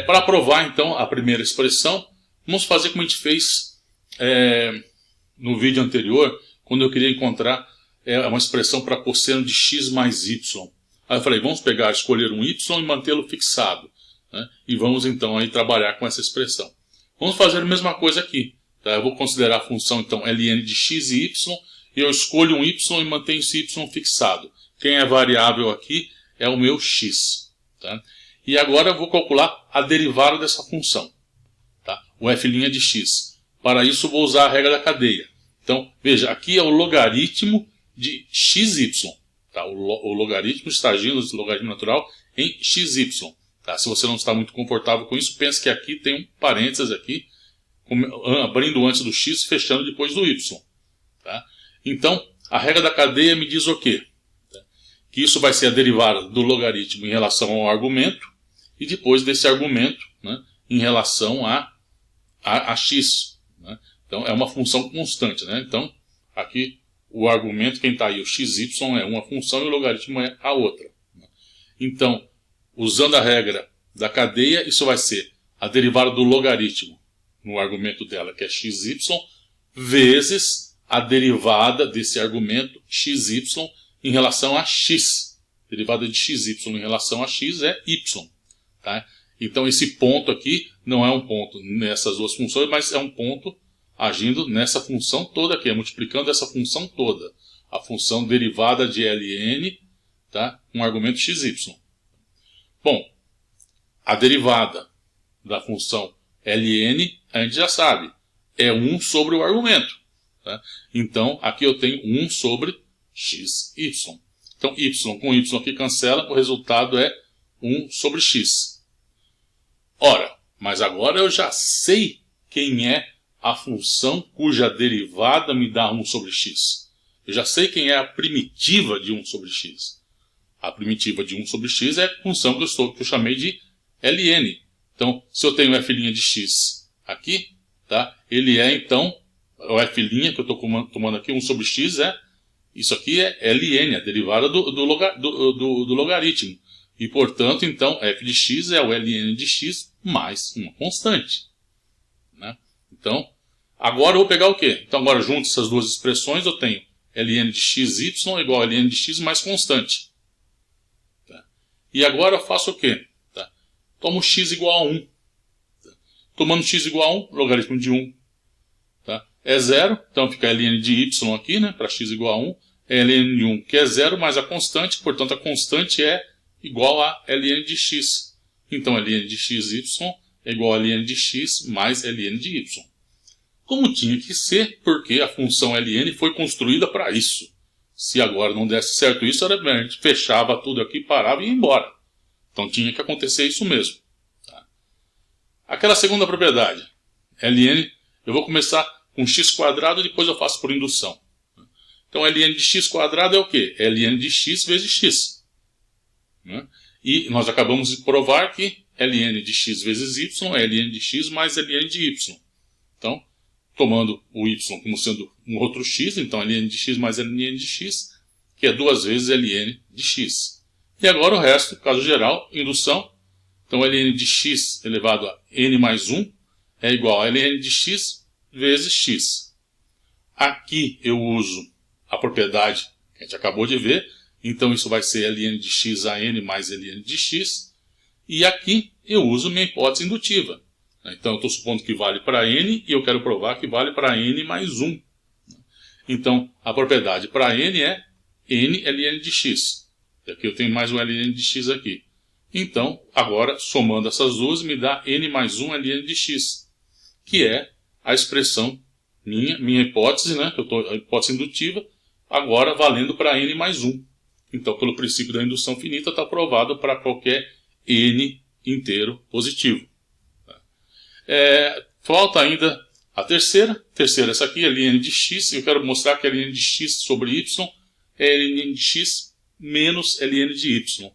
para provar então a primeira expressão, vamos fazer como a gente fez no vídeo anterior, quando eu queria encontrar uma expressão para cosseno de x mais y. Aí eu falei, vamos escolher um y e mantê-lo fixado. E vamos então aí trabalhar com essa expressão. Vamos fazer a mesma coisa aqui. Eu vou considerar a função então ln de x e y, e eu escolho um y e mantenho esse y fixado. Quem é variável aqui é o meu x. E agora eu vou calcular a derivada dessa função. O f' de x. Para isso vou usar a regra da cadeia. Então, veja, aqui é o logaritmo de xy. O logaritmo está agindo, esse logaritmo natural, em xy. Se você não está muito confortável com isso, pense que aqui tem um parênteses aqui, abrindo antes do x, fechando depois do y. Então, a regra da cadeia me diz o quê? Que isso vai ser a derivada do logaritmo em relação ao argumento, e depois desse argumento, né, em relação a x. Né? Então é uma função constante. Né? Então aqui o argumento, quem está aí, o xy, é uma função e o logaritmo é a outra. Então, usando a regra da cadeia, isso vai ser a derivada do logaritmo no argumento dela, que é xy, vezes a derivada desse argumento xy em relação a x. A derivada de xy em relação a x é y. Tá? Então esse ponto aqui não é um ponto nessas duas funções, mas é um ponto agindo nessa função toda aqui, multiplicando essa função toda. A função derivada de ln, tá? Um argumento xy. Bom, a derivada da função ln, a gente já sabe, é 1 sobre o argumento. Tá? Então, aqui eu tenho 1 sobre xy. Então, y com y aqui cancela, o resultado é 1 sobre x. Ora, mas agora eu já sei quem é a função cuja derivada me dá 1 sobre x. Eu já sei quem é a primitiva de 1 sobre x. A primitiva de 1 sobre x é a função que eu chamei de ln. Então, se eu tenho f' de x aqui, tá? Ele é, então, o f' que eu estou tomando aqui, 1 sobre x, isso aqui é ln, a derivada do logaritmo. E, portanto, então, f de x é o ln de x mais uma constante. Né? Então, agora eu vou pegar o quê? Então, agora, junto essas duas expressões, eu tenho ln de xy igual a ln de x mais constante. Tá? E agora eu faço o quê? Tá? Tomo x igual a 1. Tá? Tomando x igual a 1, logaritmo de 1 tá? É 0, então fica ln de y aqui, né? Para x igual a 1. É ln de 1, que é 0, mais a constante, portanto a constante é igual a ln de x. Então ln de xy é igual a ln de x mais ln de y. Como tinha que ser, porque a função ln foi construída para isso. Se agora não desse certo isso, a gente fechava tudo aqui, parava e ia embora. Então tinha que acontecer isso mesmo. Tá? Aquela segunda propriedade, ln, eu vou começar com x² e depois eu faço por indução. Então ln de x² é o quê? É ln de x vezes x. Né? E nós acabamos de provar que ln de x vezes y é ln de x mais ln de y. Então, tomando o y como sendo um outro x, então ln de x mais ln de x, que é 2 vezes ln de x. E agora o resto, caso geral, indução. Então ln de x elevado a n mais 1 é igual a ln de x vezes x. Aqui eu uso a propriedade que a gente acabou de ver, então isso vai ser ln de x a n mais ln de x, e aqui eu uso minha hipótese indutiva. Então eu estou supondo que vale para n, e eu quero provar que vale para n mais 1. Então a propriedade para n é n ln de x. E aqui eu tenho mais um ln de x aqui. Então, agora, somando essas duas, me dá n mais 1 ln de x, que é a expressão minha hipótese, né, que eu estou, a hipótese indutiva, agora valendo para n mais 1. Então, pelo princípio da indução finita, está provado para qualquer n inteiro positivo. Falta ainda a terceira. Terceira, essa aqui é ln de x. Eu quero mostrar que ln de x sobre y é ln de x menos ln de y.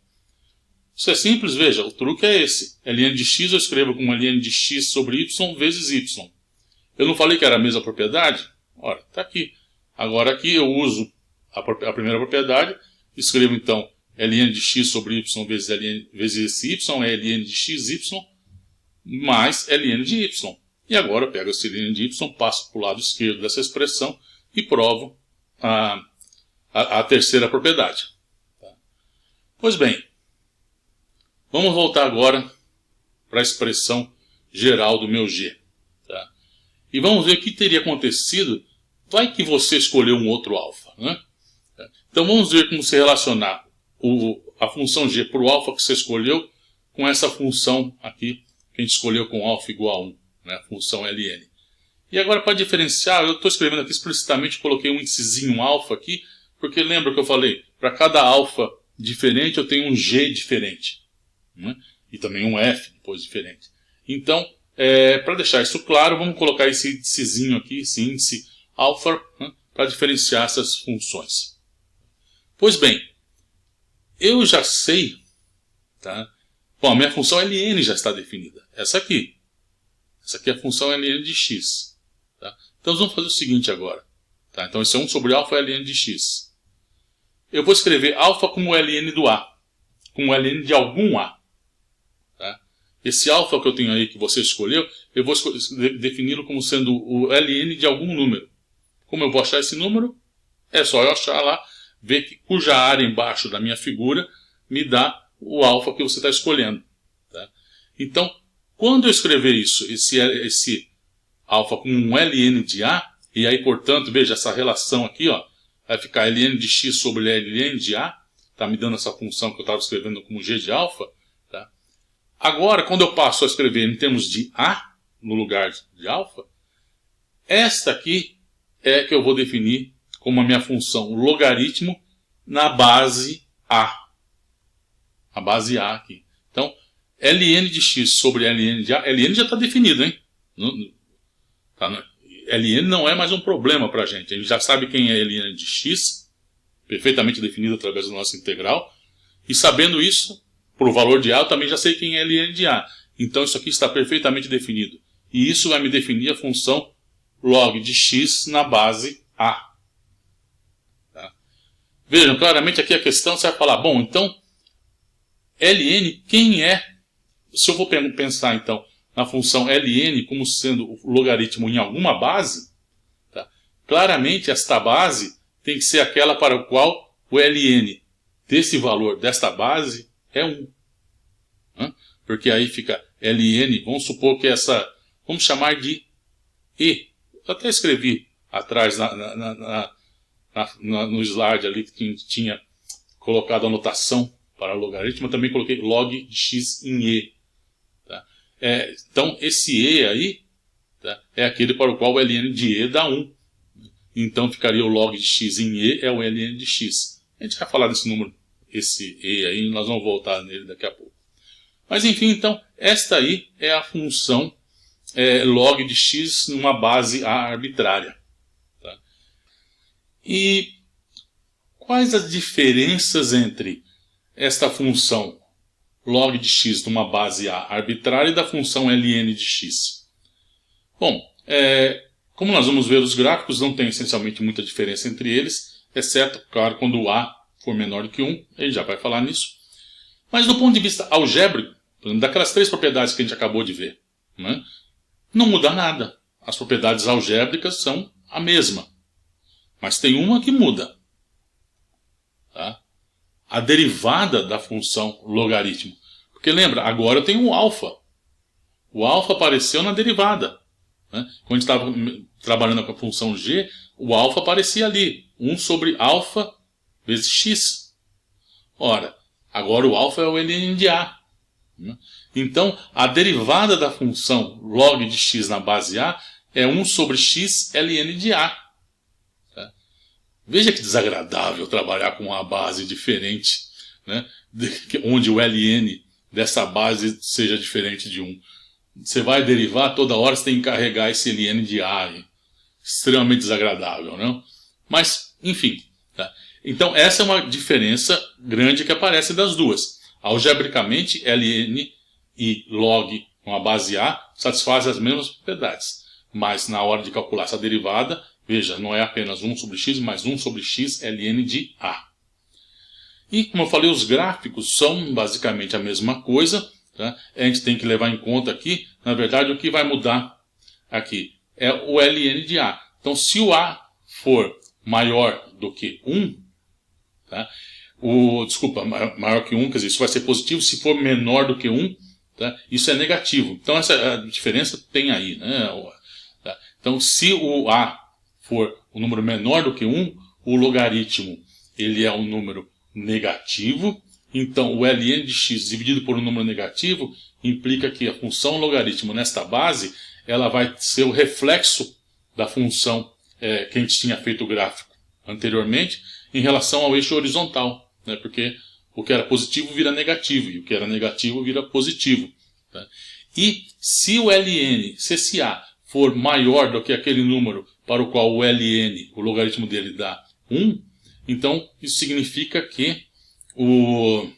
Isso é simples, veja, o truque é esse. Ln de x eu escrevo como ln de x sobre y vezes y. Eu não falei que era a mesma propriedade? Ora, está aqui. Agora aqui eu uso a primeira propriedade, escrevo então ln de x sobre y vezes esse y, é ln de xy mais ln de y. E agora eu pego esse ln de y, passo para o lado esquerdo dessa expressão e provo a terceira propriedade. Tá? Pois bem, vamos voltar agora para a expressão geral do meu g. Tá? E vamos ver o que teria acontecido. Vai que você escolheu um outro alfa. Né? Então vamos ver como se relacionar a função g para o alfa que você escolheu com essa função aqui que a gente escolheu com alfa igual a 1, né? A função ln. E agora para diferenciar, eu estou escrevendo aqui explicitamente, coloquei um índicezinho alfa aqui, porque lembra que eu falei, para cada alfa diferente eu tenho um g diferente. Né? E também um f depois diferente. Então, para deixar isso claro, vamos colocar esse índicezinho aqui, esse índice alfa, né, para diferenciar essas funções. Pois bem, eu já sei, tá? Bom, a minha função ln já está definida. Essa aqui é a função ln de x. Tá? Então vamos fazer o seguinte agora. Tá? Então esse é 1 sobre alfa ln de x. Eu vou escrever alfa como ln do a, como ln de algum a. Tá? Esse alfa que eu tenho aí, que você escolheu, eu vou defini-lo como sendo o ln de algum número. Como eu vou achar esse número? É só eu achar lá, ver que cuja área embaixo da minha figura me dá o alfa que você está escolhendo. Tá? Então, quando eu escrever isso, esse alfa com um ln de a, e aí, portanto, veja essa relação aqui, ó, vai ficar ln de x sobre ln de a, está me dando essa função que eu estava escrevendo como g de alfa. Tá? Agora, quando eu passo a escrever em termos de a, no lugar de alfa, esta aqui é que eu vou definir como a minha função logaritmo na base a. A base a aqui. Então, ln de x sobre ln de a, ln já está definido, hein? Ln não é mais um problema para a gente já sabe quem é ln de x, perfeitamente definido através do nosso integral, e sabendo isso, por valor de a, eu também já sei quem é ln de a. Então isso aqui está perfeitamente definido. E isso vai me definir a função log de x na base a. Tá? Vejam, claramente aqui a questão você vai falar, bom, então, ln, quem é? Se eu vou pensar, então, na função ln como sendo o logaritmo em alguma base, tá? Claramente esta base tem que ser aquela para a qual o ln desse valor, desta base, é 1. Porque aí fica ln, vamos supor que essa, vamos chamar de e. Eu até escrevi atrás no slide ali que tinha colocado a notação para logaritmo, eu também coloquei log de x em e. Tá? Então esse e aí, tá, é aquele para o qual o ln de e dá 1. Então ficaria o log de x em e é o ln de x. A gente vai falar desse número, esse e aí, nós vamos voltar nele daqui a pouco. Mas enfim, então, esta aí é a função log de x numa base a arbitrária. Tá? E quais as diferenças entre esta função log de x numa base a arbitrária e da função ln de x? Bom, como nós vamos ver os gráficos, não tem essencialmente muita diferença entre eles, exceto, claro, quando o a for menor do que 1, ele já vai falar nisso. Mas do ponto de vista algébrico, daquelas três propriedades que a gente acabou de ver, né, não muda nada. As propriedades algébricas são a mesma. Mas tem uma que muda. Tá? A derivada da função logaritmo. Porque lembra, agora eu tenho um alfa. O alfa apareceu na derivada. Né? Quando a gente estava trabalhando com a função g, o alfa aparecia ali. 1 sobre alfa vezes x. Ora, agora o alfa é o ln de a. Então, a derivada da função log de x na base a é 1 sobre x ln de a. Tá? Veja que desagradável trabalhar com uma base diferente, né? Onde o ln dessa base seja diferente de 1. Você vai derivar, toda hora você tem que carregar esse ln de a. Aí. Extremamente desagradável, não? Mas, enfim. Tá? Então, essa é uma diferença grande que aparece das duas. Algebricamente, ln e log com a base a satisfazem as mesmas propriedades. Mas na hora de calcular essa derivada, veja, não é apenas 1 sobre x, mas 1 sobre x ln de a. E, como eu falei, os gráficos são basicamente a mesma coisa. Tá? A gente tem que levar em conta aqui, na verdade, o que vai mudar aqui é o ln de a. Então, se o a for maior do que 1, tá? Maior que 1, quer dizer, isso vai ser positivo. Se for menor do que 1, tá? Isso é negativo. Então, essa diferença tem aí. Né? Tá? Então, se o a for um número menor do que 1, o logaritmo ele é um número negativo. Então, o ln de x dividido por um número negativo implica que a função logaritmo nesta base ela vai ser o reflexo da função que a gente tinha feito o gráfico anteriormente em relação ao eixo horizontal. Né? Porque o que era positivo vira negativo e o que era negativo vira positivo. Tá? E se o ln, se esse a for maior do que aquele número para o qual o ln, o logaritmo dele, dá 1, então isso significa que o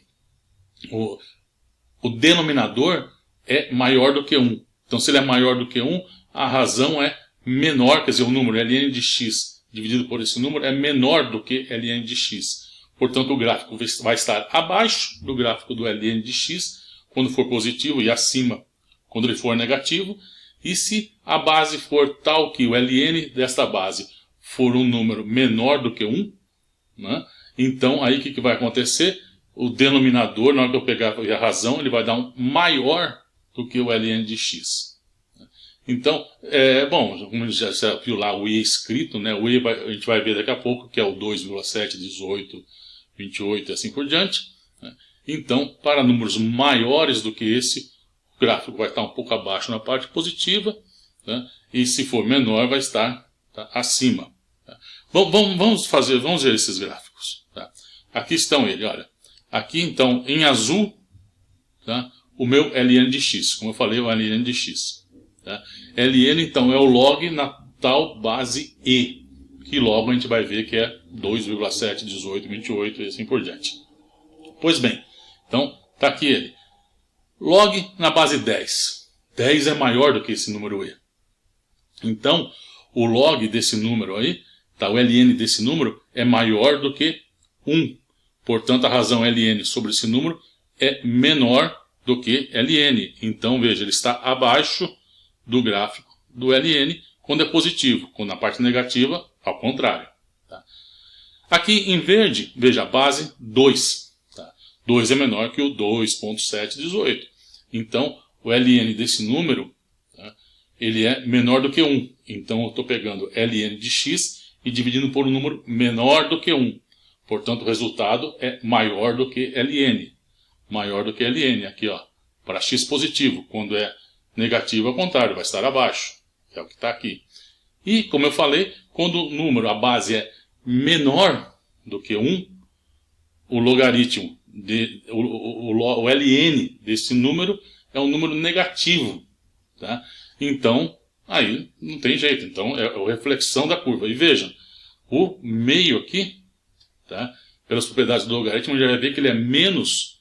denominador é maior do que 1. Então, se ele é maior do que 1, a razão é menor, quer dizer, o número ln de x dividido por esse número é menor do que ln de x. Portanto, o gráfico vai estar abaixo do gráfico do ln de x, quando for positivo, e acima quando ele for negativo. E se a base for tal que o ln desta base for um número menor do que 1, né, então aí o que vai acontecer? O denominador, na hora que eu pegar a razão, ele vai dar um maior do que o ln de x. Então, bom, como já viu lá o i escrito, né, o i a gente vai ver daqui a pouco, que é o 2,7, 18, 28 e assim por diante. Né. Então, para números maiores do que esse, o gráfico vai estar um pouco abaixo na parte positiva, né, e se for menor vai estar acima. Tá. Bom, vamos ver esses gráficos. Tá. Aqui estão eles, olha. Aqui, então, em azul, tá, o meu ln de x. Como eu falei, o ln de x. Tá? Ln, então, é o log na tal base e, que logo a gente vai ver que é 2,7, 18, 28 e assim por diante. Pois bem, então, está aqui ele. Log na base 10. 10 é maior do que esse número e. Então, o log desse número aí, tá, o ln desse número é maior do que 1. Portanto, a razão ln sobre esse número é menor do que ln. Então, veja, ele está abaixo do gráfico do ln quando é positivo. Quando na parte negativa, ao contrário. Tá? Aqui em verde, veja, a base 2. Tá? 2 é menor que o 2,718. Então, o ln desse número, tá, ele é menor do que 1. Então, eu estou pegando ln de x e dividindo por um número menor do que 1. Portanto, o resultado é maior do que ln. Maior do que ln, aqui, ó, para x positivo. Quando é negativo, ao contrário, vai estar abaixo. É o que está aqui. E, como eu falei, quando o número, a base é menor do que 1, o logaritmo, o ln desse número é um número negativo. Tá? Então, aí não tem jeito. Então, é a reflexão da curva. E vejam, o meio aqui, tá, pelas propriedades do logaritmo, a gente vai ver que ele é menos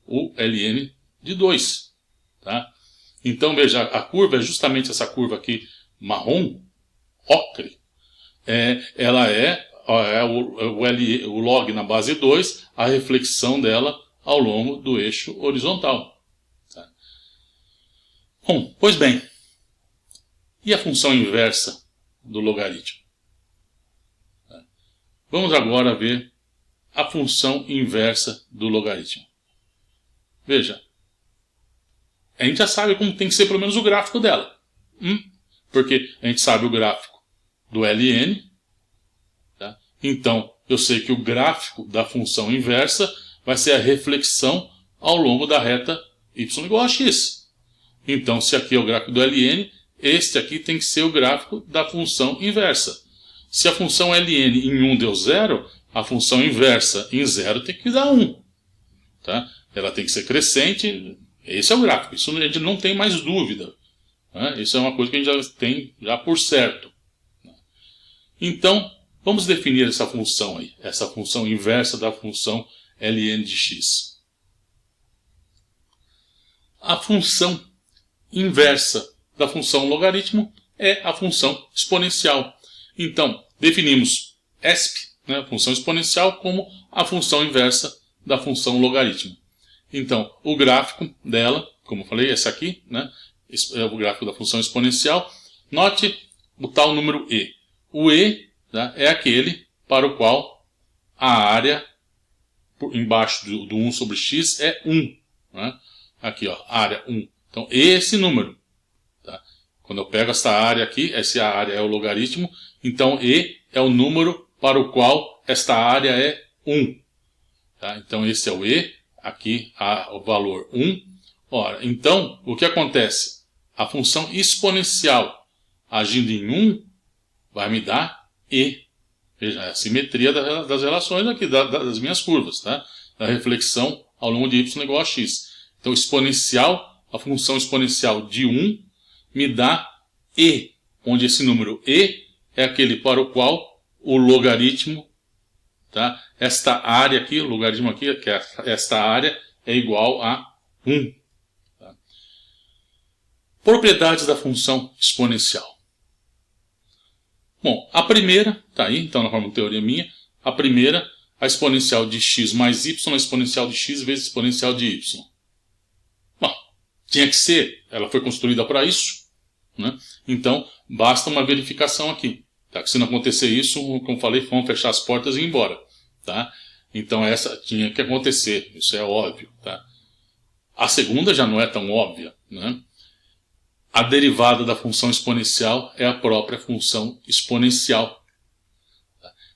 o ln de 2. Tá? Então, veja, a curva é justamente essa curva aqui, marrom, ocre. Ela o log na base 2, a reflexão dela ao longo do eixo horizontal. Tá? Bom, pois bem, e a função inversa do logaritmo? Tá? Vamos agora ver a função inversa do logaritmo. Veja, a gente já sabe como tem que ser pelo menos o gráfico dela. Porque a gente sabe o gráfico do ln. Tá? Então, eu sei que o gráfico da função inversa vai ser a reflexão ao longo da reta y igual a x. Então, se aqui é o gráfico do ln, este aqui tem que ser o gráfico da função inversa. Se a função ln em 1 deu 0, a função inversa em 0 tem que dar 1. Tá? Ela tem que ser crescente. Esse é o gráfico. Isso a gente não tem mais dúvida. Né? Isso é uma coisa que a gente já tem por certo. Então, vamos definir essa função aí. Essa função inversa da função ln de x. A função inversa da função logaritmo é a função exponencial. Então, definimos ESP, né, a função exponencial, como a função inversa da função logaritmo. Então, o gráfico dela, como eu falei, esse aqui, né, é o gráfico da função exponencial. Note o tal número e. O e, né, é aquele para o qual a área embaixo do 1 sobre x é 1. Né? Aqui, ó, área 1. Então, esse número. Tá? Quando eu pego essa área aqui, essa área é o logaritmo. Então, e é o número para o qual esta área é 1. Tá? Então, esse é o e. Aqui, o valor 1. Ora, então, o que acontece? A função exponencial agindo em 1 vai me dar e. Veja, a simetria das relações aqui, das minhas curvas, tá? Da reflexão ao longo de y igual a x. Então, exponencial, a função exponencial de 1 me dá e, onde esse número e é aquele para o qual o logaritmo, tá? Esta área aqui, o logaritmo aqui, que é esta área, é igual a 1. Tá? Propriedades da função exponencial. Bom, a primeira, está aí, então na forma de teoria minha, a primeira, a exponencial de x mais y, a exponencial de x vezes a exponencial de y. Bom, tinha que ser, ela foi construída para isso, né? Então basta uma verificação aqui. Tá? Que se não acontecer isso, como falei, vamos fechar as portas e ir embora. Tá? Então essa tinha que acontecer, isso é óbvio. Tá? A segunda já não é tão óbvia, né? A derivada da função exponencial é a própria função exponencial.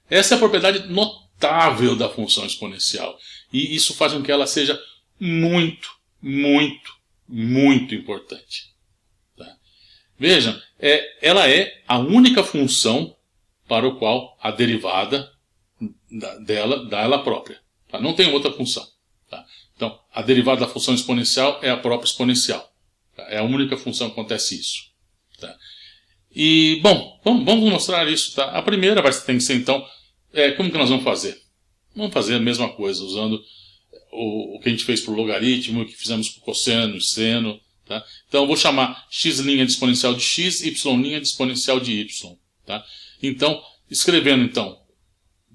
Essa é a propriedade notável da função exponencial. E isso faz com que ela seja muito, muito, muito importante. Tá? Vejam, ela é a única função para o qual a derivada dela dá ela própria. Tá? Não tem outra função. Tá? Então, a derivada da função exponencial é a própria exponencial. É a única função que acontece isso. Tá? E, bom, vamos mostrar isso. Tá? A primeira tem que ser, então, como que nós vamos fazer? Vamos fazer a mesma coisa, usando o que a gente fez para o logaritmo, o que fizemos para o cosseno e seno. Tá? Então, eu vou chamar x' de exponencial de x, y' de exponencial de y. Tá? Então, escrevendo, então,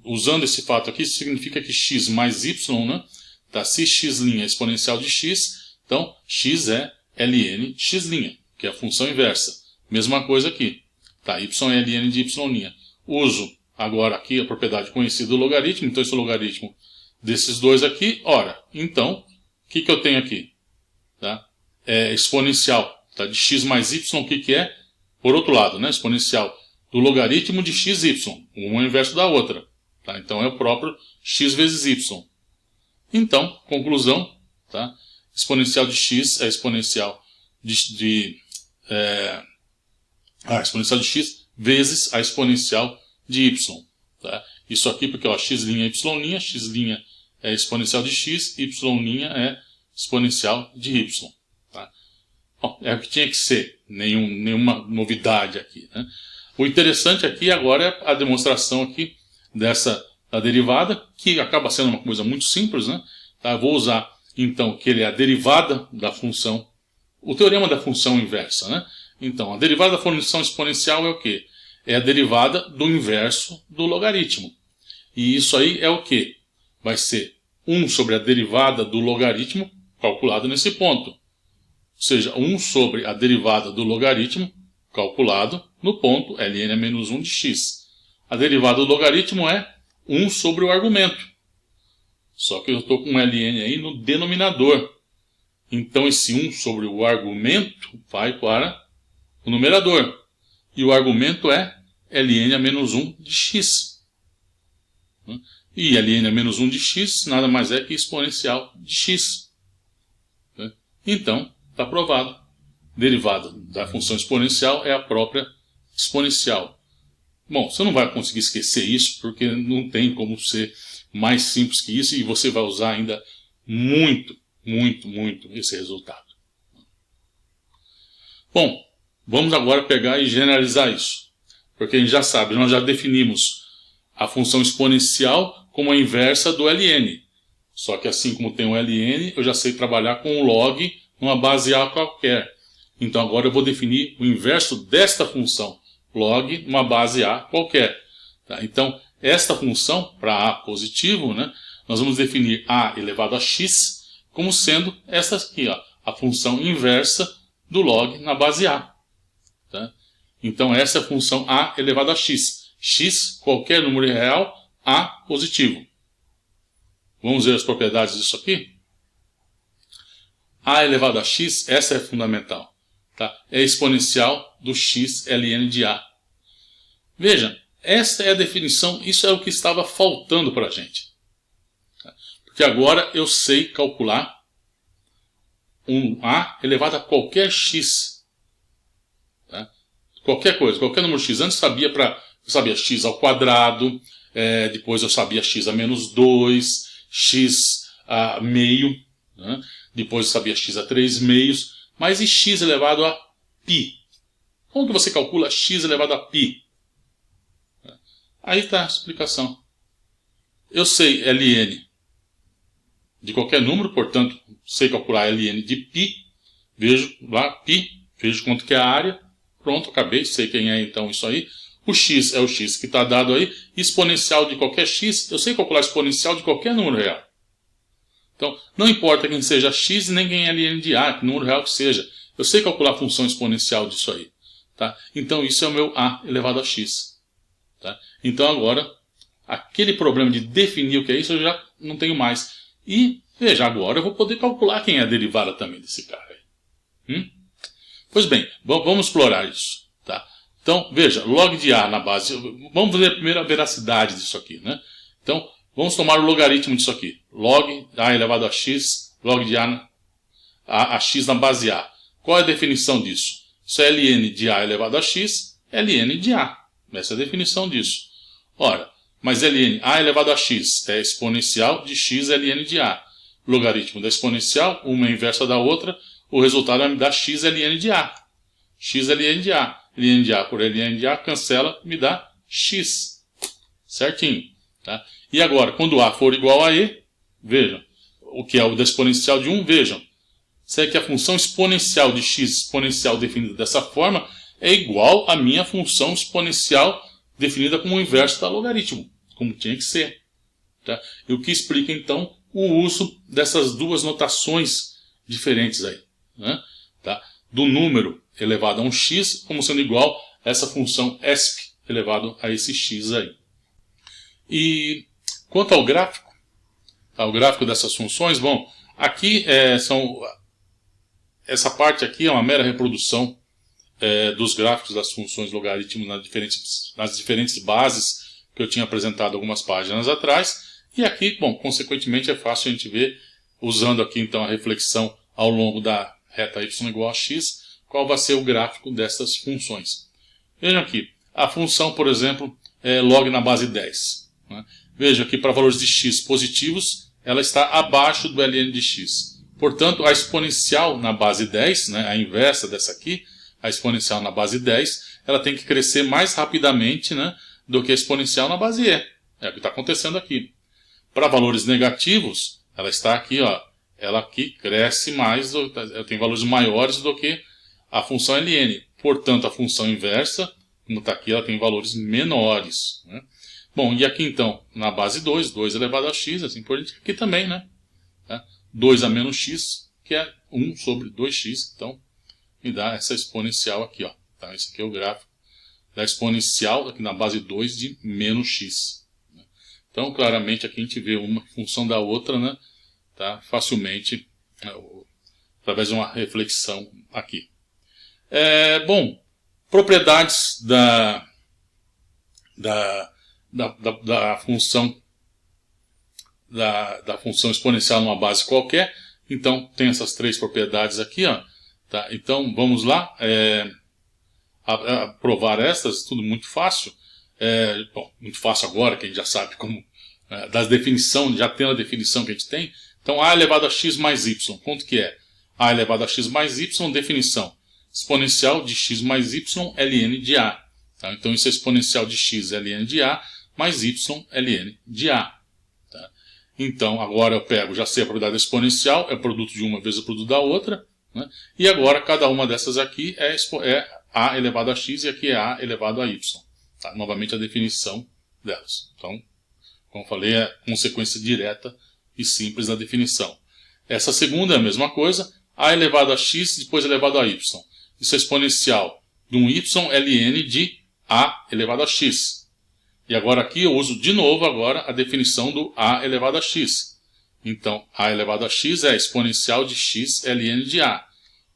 usando esse fato aqui, significa que x mais y, né? Tá? Se x' é exponencial de x, então, x é ln de x', que é a função inversa. Mesma coisa aqui. Tá? Y é ln de y'. Uso agora aqui a propriedade conhecida do logaritmo. Então, esse logaritmo desses dois aqui. Ora, então, o que eu tenho aqui? Tá? É exponencial. Tá? De x mais y, o que é? Por outro lado, né? Exponencial do logaritmo de x, y. Uma é o inverso da outra. Tá? Então, é o próprio x vezes y. Então, conclusão, tá? Exponencial de x é exponencial exponencial de x vezes a exponencial de y. Tá? Isso aqui porque ó, x' é y', x' é exponencial de x, y' é exponencial de y. Tá? Bom, é o que tinha que ser, nenhuma novidade aqui. Né? O interessante aqui agora é a demonstração aqui da derivada, que acaba sendo uma coisa muito simples. Né? Tá? Eu vou usar então, que ele é a derivada da função, o teorema da função inversa. Né? Então, a derivada da função exponencial é o quê? É a derivada do inverso do logaritmo. E isso aí é o quê? Vai ser 1 sobre a derivada do logaritmo calculado nesse ponto. Ou seja, 1 sobre a derivada do logaritmo calculado no ponto ln a menos 1 de x. A derivada do logaritmo é 1 sobre o argumento. Só que eu estou com um ln aí no denominador. Então esse 1 sobre o argumento vai para o numerador. E o argumento é ln a menos 1 de x. E ln a menos 1 de x nada mais é que exponencial de x. Então, está provado. Derivada da função exponencial é a própria exponencial. Bom, você não vai conseguir esquecer isso, porque não tem como ser mais simples que isso, e você vai usar ainda muito, muito, muito esse resultado. Bom, vamos agora pegar e generalizar isso. Porque a gente já sabe, nós já definimos a função exponencial como a inversa do ln. Só que assim como tem o ln, eu já sei trabalhar com o log numa base A qualquer. Então agora eu vou definir o inverso desta função, log numa base A qualquer. Tá? Então, esta função, para A positivo, né, nós vamos definir A elevado a x como sendo essa aqui, ó, a função inversa do log na base A. Tá? Então, essa é a função A elevado a x. X, qualquer número real, A positivo. Vamos ver as propriedades disso aqui? A elevado a x, essa é fundamental. Tá? É exponencial do x ln de A. Veja, esta é a definição, isso é o que estava faltando para a gente. Porque agora eu sei calcular um A elevado a qualquer x. Tá? Qualquer coisa, qualquer número x. Antes eu sabia x ao quadrado, depois eu sabia x a menos 2, x a meio, né? Depois eu sabia x a 3 meios, mas e x elevado a π? Como que você calcula x elevado a π? Aí está a explicação. Eu sei ln de qualquer número, portanto, sei calcular ln de π. Vejo lá π, vejo quanto que é a área. Pronto, acabei, sei quem é então isso aí. O x é o x que está dado aí. Exponencial de qualquer x, eu sei calcular exponencial de qualquer número real. Então, não importa quem seja x nem quem é ln de a, que número real que seja. Eu sei calcular a função exponencial disso aí. Tá? Então, isso é o meu a elevado a x. Tá? Então, agora, aquele problema de definir o que é isso, eu já não tenho mais. E, veja, agora eu vou poder calcular quem é a derivada também desse cara aí. Pois bem, vamos explorar isso. Tá? Então, veja, log de a na base... Vamos ver primeiro a veracidade disso aqui. Né? Então, vamos tomar o logaritmo disso aqui. Log a elevado a x, log de a x na base a. Qual é a definição disso? Isso é ln de a elevado a x, ln de a. Essa é a definição disso. Ora, mas ln a elevado a x é exponencial de x ln de a. Logaritmo da exponencial, uma é inversa da outra, o resultado vai me dar x ln de a. X ln de a. Ln de a por ln de a cancela, me dá x. Certinho. Tá? E agora, quando a for igual a e, vejam, o que é o da exponencial de 1, vejam. Se é que a função exponencial de x exponencial definida dessa forma é igual à minha função exponencial definida como o inverso da logaritmo, como tinha que ser. Tá? E o que explica, então, o uso dessas duas notações diferentes aí. Né? Tá? Do número elevado a um x como sendo igual a essa função exp elevado a esse x aí. E quanto ao gráfico, tá? O gráfico dessas funções, bom, aqui essa parte aqui é uma mera reprodução dos gráficos das funções logaritmo nas diferentes bases que eu tinha apresentado algumas páginas atrás. E aqui, bom, consequentemente é fácil a gente ver, usando aqui então a reflexão ao longo da reta y igual a x, qual vai ser o gráfico dessas funções. Vejam aqui, a função, por exemplo, é log na base 10. Né? Veja que para valores de x positivos, ela está abaixo do ln de x. Portanto, a exponencial na base 10, né, a inversa dessa aqui, a exponencial na base 10, ela tem que crescer mais rapidamente, né, do que a exponencial na base e. É o que está acontecendo aqui. Para valores negativos, ela está aqui, ó, ela aqui cresce mais, ela tem valores maiores do que a função ln. Portanto, a função inversa, como está aqui, ela tem valores menores. Né? Bom, e aqui então, na base 2, 2 elevado a x, assim por diante, aqui também, né? 2 a menos x, que é 1 sobre 2x, então me dá essa exponencial aqui, ó. Então, esse aqui é o gráfico da exponencial aqui na base 2 de menos x. Então, claramente, aqui a gente vê uma função da outra, né? Tá? Facilmente, através de uma reflexão aqui. Bom, propriedades da função da função exponencial numa base qualquer. Então, tem essas três propriedades aqui, ó. Tá? Então, vamos lá a provar essas, tudo muito fácil. Bom, muito fácil agora, que a gente já sabe como, das definições, já tem a definição que a gente tem. Então, a elevado a x mais y, quanto que é? A elevado a x mais y, definição. Exponencial de x mais y, ln de a. Tá? Então, isso é exponencial de x, ln de a, mais y, ln de a. Tá? Então, agora eu pego, já sei a propriedade exponencial, é o produto de uma vezes o produto da outra. Né? E agora, cada uma dessas aqui é a elevado a x e aqui é a elevado a y. Tá? Novamente, a definição delas. Então, como eu falei, é consequência direta e simples da definição. Essa segunda é a mesma coisa, a elevado a x, depois elevado a y. Isso é exponencial de um y ln de a elevado a x. E agora aqui eu uso de novo agora a definição do a elevado a x. Então, a elevado a x é exponencial de x ln de a.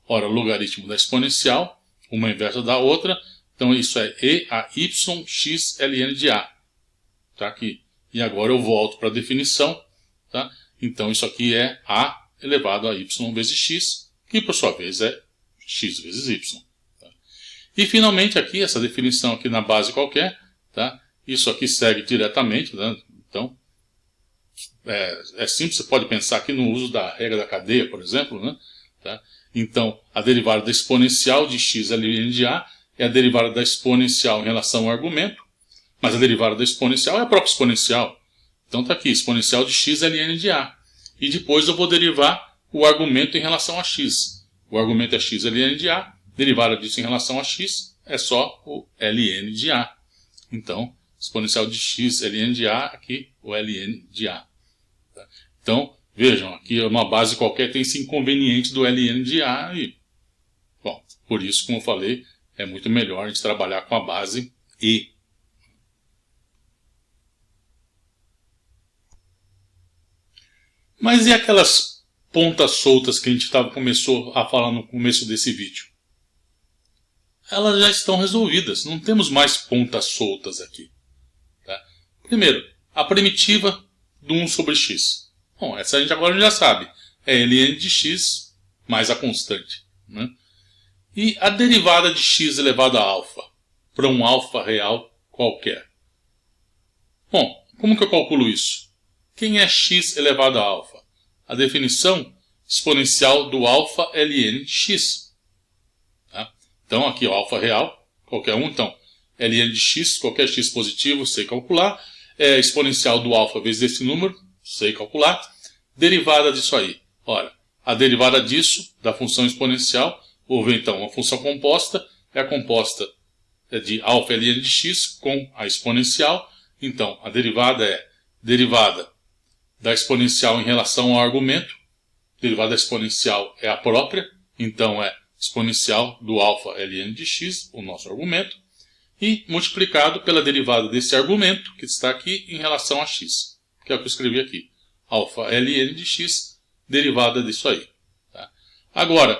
Ora, logaritmo da exponencial, uma inversa da outra, então isso é e a y x ln de a. Tá aqui. E agora eu volto para a definição. Tá? Então isso aqui é a elevado a y vezes x, que por sua vez é x vezes y. Tá? E finalmente aqui, essa definição aqui na base qualquer, tá? Isso aqui segue diretamente. Né? Então, é simples, você pode pensar aqui no uso da regra da cadeia, por exemplo. Né? Tá? Então, a derivada da exponencial de x ln de a é a derivada da exponencial em relação ao argumento. Mas a derivada da exponencial é a própria exponencial. Então está aqui, exponencial de x ln de a. E depois eu vou derivar o argumento em relação a x. O argumento é x ln de a, derivada disso em relação a x é só o ln de a. Então, exponencial de x ln de a, aqui o ln de a. Então, vejam, aqui é uma base qualquer, tem esse inconveniente do ln de a. E, bom, por isso, como eu falei, é muito melhor a gente trabalhar com a base e. Mas e aquelas pontas soltas que a gente começou a falar no começo desse vídeo? Elas já estão resolvidas, não temos mais pontas soltas aqui. Tá? Primeiro, a primitiva do 1 sobre x. Bom, essa a gente agora já sabe. É ln de x mais a constante. Né? E a derivada de x elevado a alfa, para um alfa real qualquer. Bom, como que eu calculo isso? Quem é x elevado a alfa? A definição exponencial do alfa ln de x. Tá? Então, aqui o alfa real, qualquer um. Então, ln de x, qualquer x positivo, sei calcular. É exponencial do alfa vezes esse número, sei calcular. Derivada disso aí. Ora, a derivada disso, da função exponencial, vou ver então uma função composta, é composta de alfa ln de x com a exponencial. Então, a derivada é derivada da exponencial em relação ao argumento. Derivada exponencial é a própria, então é exponencial do alfa ln de x, o nosso argumento, e multiplicado pela derivada desse argumento, que está aqui, em relação a x, que é o que eu escrevi aqui. Alfa ln de x, derivada disso aí. Tá? Agora,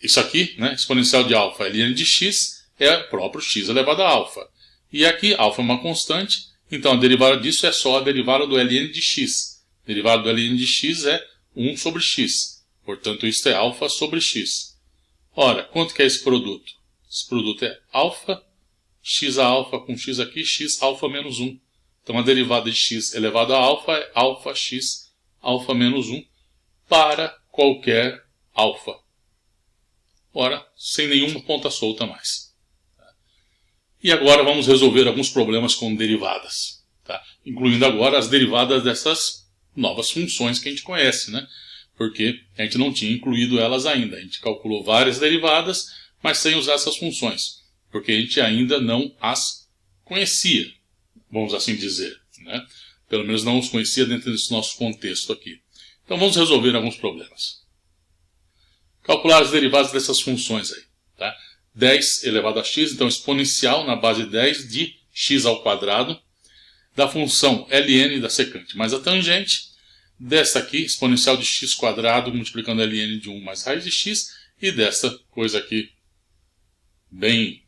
isso aqui, né, exponencial de alfa ln de x, é o próprio x elevado a alfa. E aqui, alfa é uma constante, então a derivada disso é só a derivada do ln de x. A derivada do ln de x é 1 sobre x. Portanto, isso é alfa sobre x. Ora, quanto que é esse produto? Esse produto é alfa, x a alfa com x aqui, x alfa menos 1. Então, a derivada de x elevado a alfa é alfa x alfa menos 1 para qualquer alfa. Ora, sem nenhuma ponta solta mais. E agora vamos resolver alguns problemas com derivadas. Tá? Incluindo agora as derivadas dessas novas funções que a gente conhece, né? Porque a gente não tinha incluído elas ainda. A gente calculou várias derivadas, mas sem usar essas funções, porque a gente ainda não as conhecia, vamos assim dizer. Né? Pelo menos não os conhecia dentro desse nosso contexto aqui. Então vamos resolver alguns problemas. Calcular as derivadas dessas funções aí. Tá? 10 elevado a x, então exponencial na base 10 de x ao quadrado, da função ln da secante mais a tangente, desta aqui, exponencial de x quadrado multiplicando ln de 1 mais raiz de x, e desta coisa aqui bem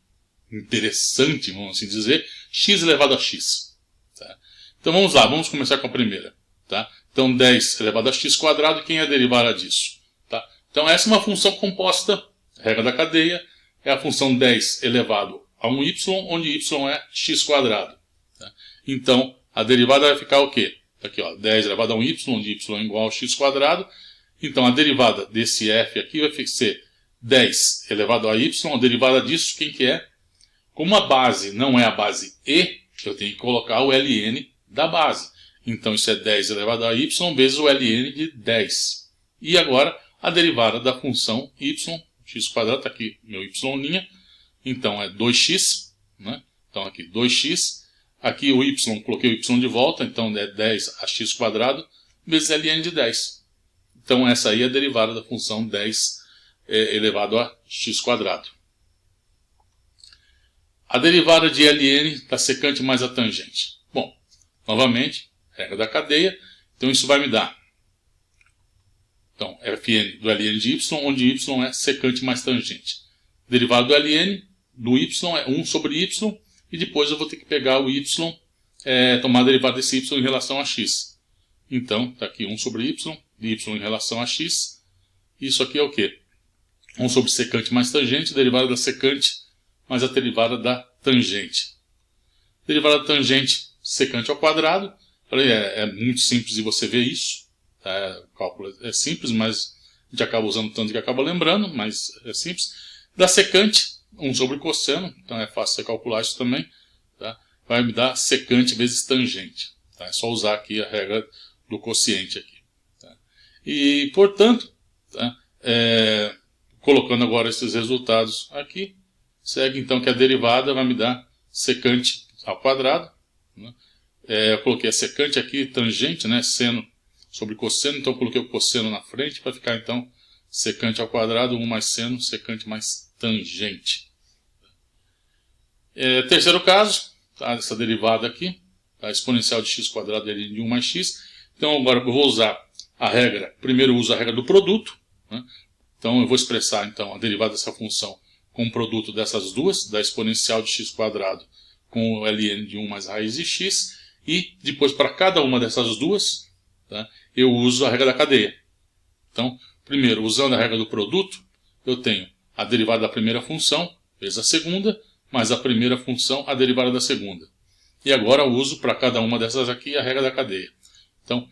interessante, vamos assim dizer, x elevado a x. Tá? Então vamos lá, vamos começar com a primeira. Tá? Então 10 elevado a x quadrado, quem é a derivada disso? Tá? Então essa é uma função composta, regra da cadeia, é a função 10 elevado a um y, onde y é x quadrado. Tá? Então a derivada vai ficar o quê? Aqui, ó, 10 elevado a um y, onde y é igual a x quadrado. Então a derivada desse f aqui vai ser 10 elevado a y, a derivada disso, quem que é? Como a base não é a base e, eu tenho que colocar o ln da base. Então isso é 10 elevado a y vezes o ln de 10. E agora a derivada da função y, x quadrado, está aqui meu y', então é 2x, né? Então aqui 2x, aqui o y, coloquei o y de volta, então é 10 a x quadrado vezes ln de 10. Então essa aí é a derivada da função 10 elevado a x quadrado. A derivada de ln da secante mais a tangente. Bom, novamente, regra da cadeia, então isso vai me dar. Então, fn do ln de y, onde y é secante mais tangente. Derivada do ln do y é 1 sobre y, e depois eu vou ter que pegar o y, tomar a derivada desse y em relação a x. Então, está aqui 1 sobre y, de y em relação a x. Isso aqui é o quê? 1 sobre secante mais tangente, derivada da secante mais a derivada da tangente. Derivada da tangente secante ao quadrado. É muito simples de você ver isso. O cálculo é simples, mas a gente acaba usando tanto que acaba lembrando, mas é simples. Da secante, 1 sobre cosseno, então é fácil você calcular isso também. Tá? vai me dar secante vezes tangente. Tá? É só usar aqui a regra do quociente aqui. Tá? E, portanto, tá? Colocando agora esses resultados aqui, segue então que a derivada vai me dar secante ao quadrado. Né? Eu coloquei a secante aqui, tangente, né? Seno sobre cosseno, então eu coloquei o cosseno na frente para ficar então secante ao quadrado, 1 mais seno, secante mais tangente. Terceiro caso, tá? Essa derivada aqui, a exponencial de x quadrado é de 1 mais x. Então agora eu vou usar a regra, primeiro eu uso a regra do produto. Né? Então eu vou expressar então a derivada dessa função com o produto dessas duas, da exponencial de x quadrado com o ln de 1 mais raiz de x. E depois para cada uma dessas duas, tá? Eu uso a regra da cadeia. Então, primeiro, usando a regra do produto, eu tenho a derivada da primeira função vezes a segunda, mais a primeira função, a derivada da segunda. E agora eu uso para cada uma dessas aqui a regra da cadeia. Então,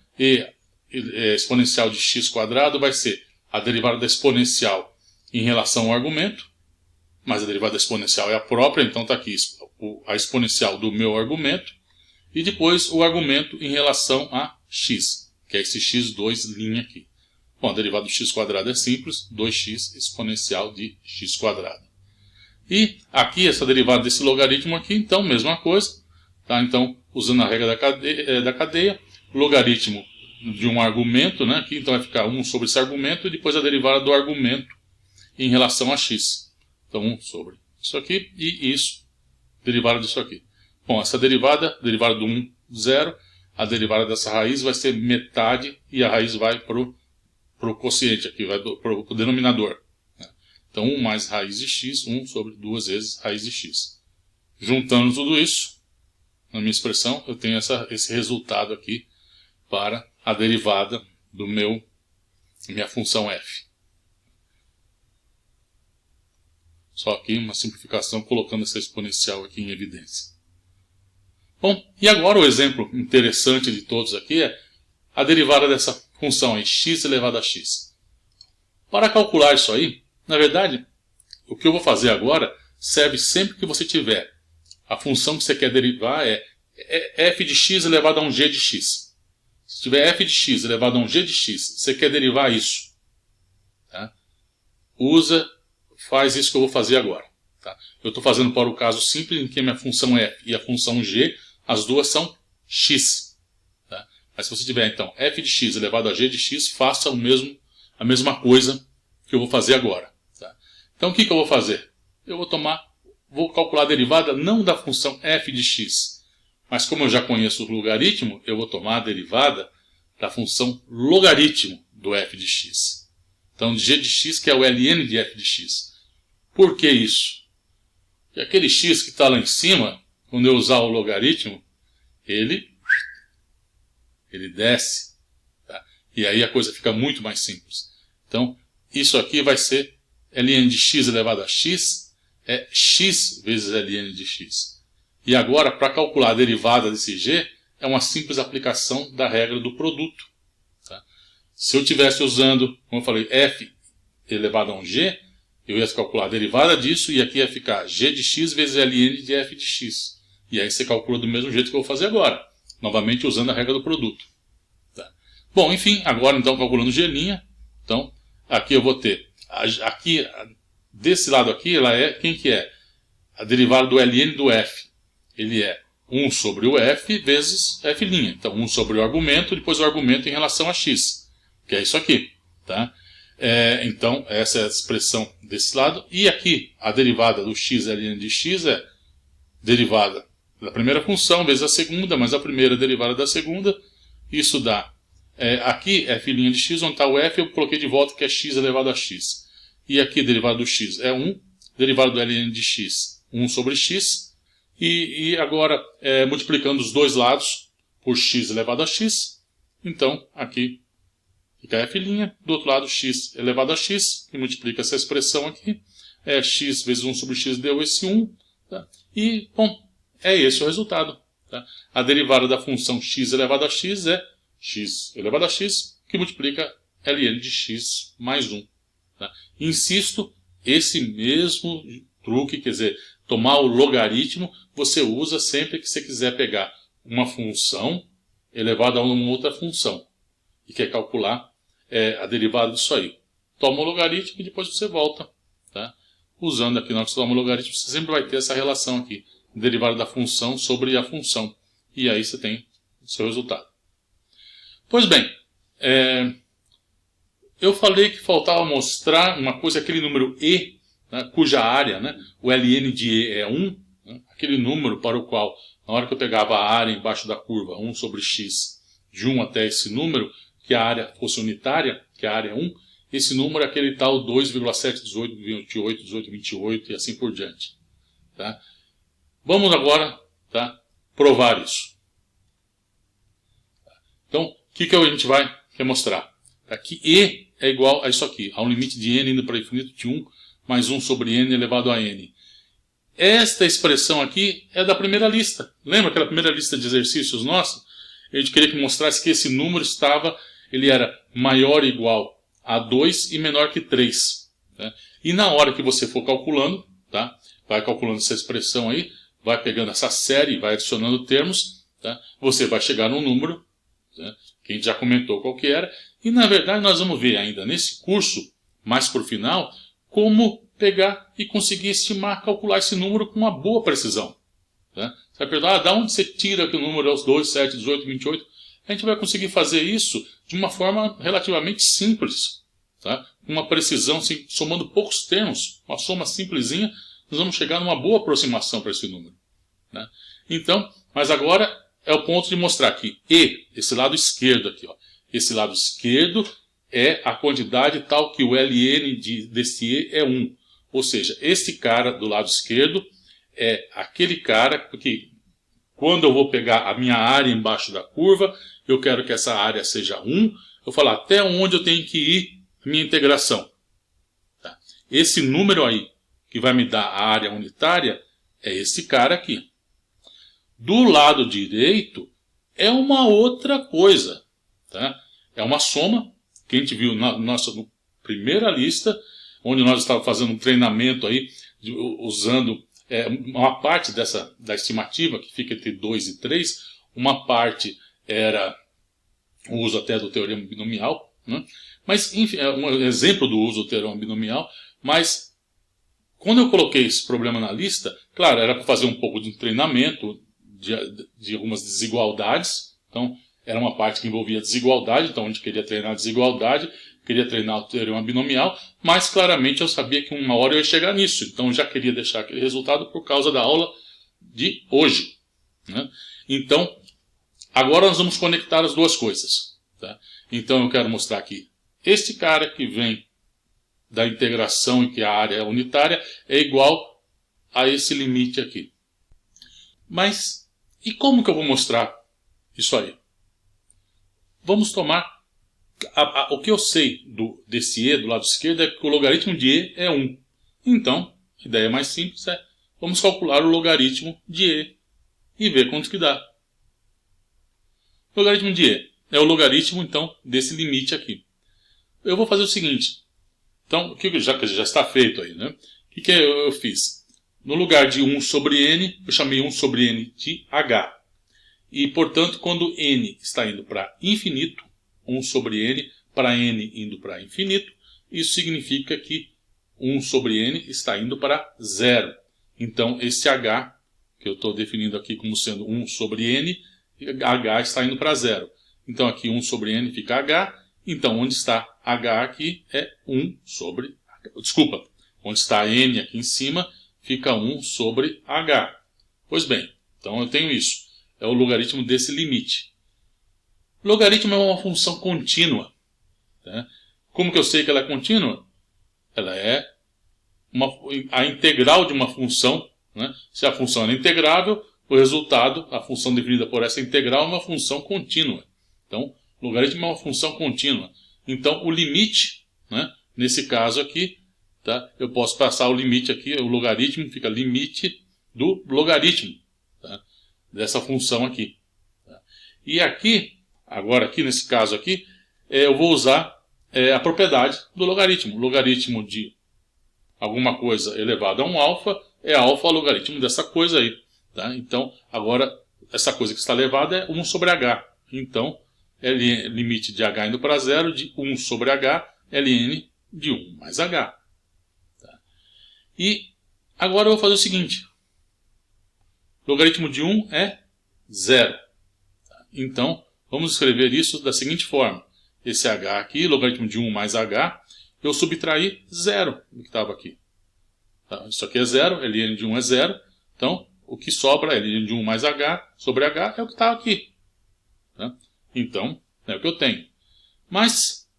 exponencial de x quadrado vai ser a derivada da exponencial em relação ao argumento, mas a derivada exponencial é a própria, então está aqui a exponencial do meu argumento, e depois o argumento em relação a x, que é esse x2' aqui. Bom, a derivada do x quadrado é simples, 2x exponencial de x quadrado. E aqui, essa derivada desse logaritmo aqui, então, mesma coisa. Tá? Então, usando a regra da cadeia, logaritmo de um argumento, né? Aqui então vai ficar 1 sobre esse argumento, e depois a derivada do argumento em relação a x. Então, 1 sobre isso aqui, e isso, derivada disso aqui. Bom, essa derivada do 1, 0, a derivada dessa raiz vai ser metade, e a raiz vai para o quociente aqui, vai para o denominador. Então, 1 mais raiz de x, 1 sobre 2 vezes raiz de x. Juntando tudo isso, na minha expressão, eu tenho esse resultado aqui para a derivada do minha função f. Só aqui uma simplificação colocando essa exponencial aqui em evidência. Bom, e agora o exemplo interessante de todos aqui é a derivada dessa função aí, x elevado a x. Para calcular isso aí, na verdade, o que eu vou fazer agora serve sempre que você tiver a função que você quer derivar é f de x elevado a um g de x. Se tiver f de x elevado a um g de x, você quer derivar isso. Tá? Faz isso que eu vou fazer agora. Tá? Eu estou fazendo para o caso simples em que a minha função f e a função g, as duas são x. Tá? Mas se você tiver então f de x elevado a g de x, faça a mesma coisa que eu vou fazer agora. Tá? Então o que eu vou fazer? Eu vou calcular a derivada não da função f de x, mas como eu já conheço o logaritmo, eu vou tomar a derivada da função logaritmo do f de x. Então, g de x, que é o ln de f de x. Por que isso? Porque aquele x que está lá em cima, quando eu usar o logaritmo, ele desce. Tá? E aí a coisa fica muito mais simples. Então, isso aqui vai ser ln de x elevado a x, é x vezes ln de x. E agora, para calcular a derivada desse g, é uma simples aplicação da regra do produto. Tá? Se eu estivesse usando, como eu falei, f elevado a um g, eu ia calcular a derivada disso, e aqui ia ficar g de x vezes ln de f de x. E aí você calcula do mesmo jeito que eu vou fazer agora, novamente usando a regra do produto. Tá? Bom, enfim, agora então calculando g', então aqui eu vou ter, aqui, desse lado aqui, ela é, quem que é? A derivada do ln do f. Ele é 1 sobre o f vezes f'. Então, 1 sobre o argumento, depois o argumento em relação a x, que é isso aqui. Tá? Então, essa é a expressão desse lado. E aqui, a derivada do x ln de x é derivada da primeira função vezes a segunda, mais a primeira derivada da segunda. Isso dá, aqui, f' de x, onde está o f, eu coloquei de volta que é x elevado a x. E aqui, a derivada do x é 1, derivada do ln de x, 1 sobre x. E agora, multiplicando os dois lados por x elevado a x, então aqui fica f', do outro lado x elevado a x, que multiplica essa expressão aqui, x vezes 1 sobre x deu esse 1, tá? E, bom, é esse o resultado. Tá? A derivada da função x elevado a x é x elevado a x, que multiplica ln de x mais 1. Tá? Insisto, esse mesmo truque, quer dizer, tomar o logaritmo, você usa sempre que você quiser pegar uma função elevada a uma outra função e quer calcular a derivada disso aí. Toma o logaritmo e depois você volta. Tá? Usando aqui, na hora que você toma o logaritmo, você sempre vai ter essa relação aqui, derivada da função sobre a função. E aí você tem o seu resultado. Pois bem, eu falei que faltava mostrar uma coisa, aquele número E, né, cuja área, né, o ln de E é 1, né, aquele número para o qual, na hora que eu pegava a área embaixo da curva, 1 sobre x, de 1 até esse número, que a área fosse unitária, que a área é 1, esse número é aquele tal 2,71828 e assim por diante. Tá? Vamos agora, tá, provar isso. Então, o que a gente vai mostrar? Aqui E é igual a isso aqui, a um limite de n indo para infinito de 1 mais 1 sobre n elevado a n. Esta expressão aqui é da primeira lista. Lembra aquela primeira lista de exercícios nossa? A gente queria que mostrasse que esse número ele era maior ou igual a 2 e menor que 3. Né? E na hora que você for calculando, tá? Vai calculando essa expressão aí, vai pegando essa série, vai adicionando termos, tá? Você vai chegar num número, né, que a gente já comentou qual que era, e na verdade nós vamos ver ainda nesse curso, mais por final, como pegar e conseguir estimar, calcular esse número com uma boa precisão. Tá? Você vai perguntar, da onde você tira que o número é os 2, 7, 18, 28? A gente vai conseguir fazer isso de uma forma relativamente simples. Tá? Uma precisão, assim, somando poucos termos, uma soma simplesinha, nós vamos chegar numa boa aproximação para esse número. Né? Então, mas agora é o ponto de mostrar que E, esse lado esquerdo aqui, ó, esse lado esquerdo é a quantidade tal que o ln desse E é 1. Ou seja, esse cara do lado esquerdo é aquele cara que, quando eu vou pegar a minha área embaixo da curva, eu quero que essa área seja 1, eu falo até onde eu tenho que ir a minha integração. Tá? Esse número aí, que vai me dar a área unitária, é esse cara aqui. Do lado direito, é uma outra coisa. Tá? É uma soma, que a gente viu na nossa primeira lista, onde nós estávamos fazendo um treinamento aí, usando uma parte da estimativa, que fica entre 2 e 3, uma parte era o uso até do teorema binomial, né? Mas, enfim, é um exemplo do uso do teorema binomial, mas quando eu coloquei esse problema na lista, claro, era para fazer um pouco de treinamento de algumas desigualdades, então era uma parte que envolvia desigualdade, então a gente queria treinar a desigualdade, queria treinar o teorema binomial, mas claramente eu sabia que uma hora eu ia chegar nisso, então eu já queria deixar aquele resultado por causa da aula de hoje. Né? Então, agora nós vamos conectar as duas coisas. Tá? Então eu quero mostrar aqui, este cara que vem da integração em que a área é unitária é igual a esse limite aqui. Mas, e como que eu vou mostrar isso aí? Vamos tomar o que eu sei desse E do lado esquerdo é que o logaritmo de E é 1. Então, a ideia mais simples é, vamos calcular o logaritmo de E e ver quanto que dá. O logaritmo de E é o logaritmo, então, desse limite aqui. Eu vou fazer o seguinte. Então, já que já está feito aí, né? O que eu fiz? No lugar de 1 sobre n, eu chamei 1 sobre n de h. E, portanto, quando n está indo para infinito, 1 sobre n para n indo para infinito, isso significa que 1 sobre n está indo para zero. Então, esse h, que eu estou definindo aqui como sendo 1 sobre n, h está indo para zero. Então, aqui 1 sobre n fica h. Então, onde está h aqui é 1 sobre... Desculpa, onde está n aqui em cima, fica 1 sobre h. Pois bem, então eu tenho isso. É o logaritmo desse limite. Logaritmo é uma função contínua. Né? Como que eu sei que ela é contínua? Ela é a integral de uma função. Né? Se a função é integrável, o resultado, a função definida por essa integral, é uma função contínua. Então, logaritmo é uma função contínua. Então, o limite, né, nesse caso aqui, tá, eu posso passar o limite aqui, o logaritmo fica limite do logaritmo, tá, dessa função aqui. Tá. E aqui, agora aqui nesse caso aqui, eu vou usar a propriedade do logaritmo. Logaritmo de alguma coisa elevado a um alfa é alfa logaritmo dessa coisa aí. Tá? Então, agora, essa coisa que está elevada é 1 sobre h. Então, limite de h indo para 0 de 1 sobre h, ln de 1 mais h. Tá? E agora eu vou fazer o seguinte. Logaritmo de 1 é 0. Tá? Então, vamos escrever isso da seguinte forma. Esse h aqui, logaritmo de 1 mais h, eu subtraí 0 do que estava aqui. Tá? Isso aqui é 0, ln de 1 é 0. Então, o que sobra, ln de 1 mais h sobre h, é o que está aqui. Tá? Então, é o que eu tenho. Mas,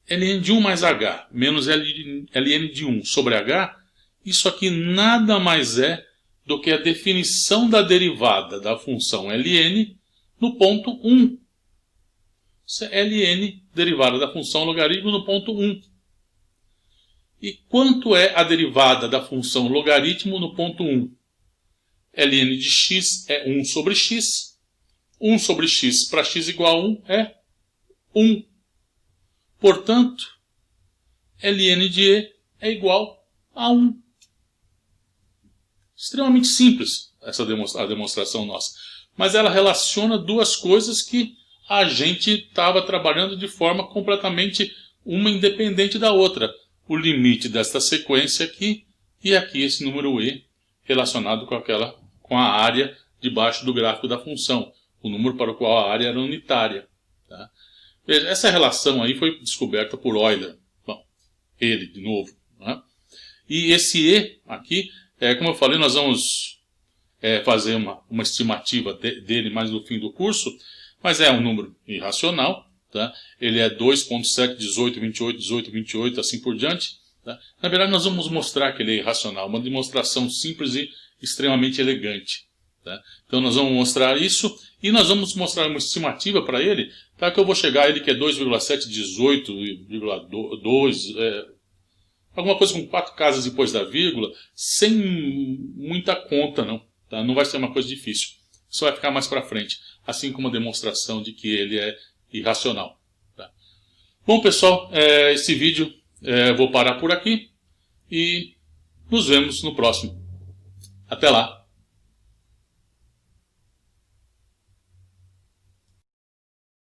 ln de 1 mais h menos ln de 1 sobre h, isso aqui nada mais é do que a definição da derivada da função ln no ponto 1. Isso é ln, derivada da função logaritmo no ponto 1. E quanto é a derivada da função logaritmo no ponto 1? ln de x é 1 sobre x. 1 sobre x para x igual a 1 é 1. Portanto, ln de e é igual a 1. Extremamente simples a demonstração nossa. Mas ela relaciona duas coisas que a gente estava trabalhando de forma completamente uma independente da outra. O limite desta sequência aqui e aqui esse número e relacionado com a área debaixo do gráfico da função. O número para o qual a área era unitária. Tá? Veja, essa relação aí foi descoberta por Euler. Bom, ele de novo. Né? E esse e aqui, como eu falei, nós vamos fazer uma estimativa dele mais no fim do curso, mas é um número irracional. Tá? Ele é 2.7, 18, 28, 18, 28, assim por diante. Tá? Na verdade, nós vamos mostrar que ele é irracional, uma demonstração simples e extremamente elegante. Tá? Então, nós vamos mostrar isso e nós vamos mostrar uma estimativa para ele, tá? Que eu vou chegar a ele que é 2,7, 18,2, alguma coisa com 4 casas depois da vírgula, sem muita conta, não. Tá? Não vai ser uma coisa difícil. Isso vai ficar mais para frente, assim como a demonstração de que ele é irracional. Tá? Bom, pessoal, esse vídeo vou parar por aqui e nos vemos no próximo. Até lá!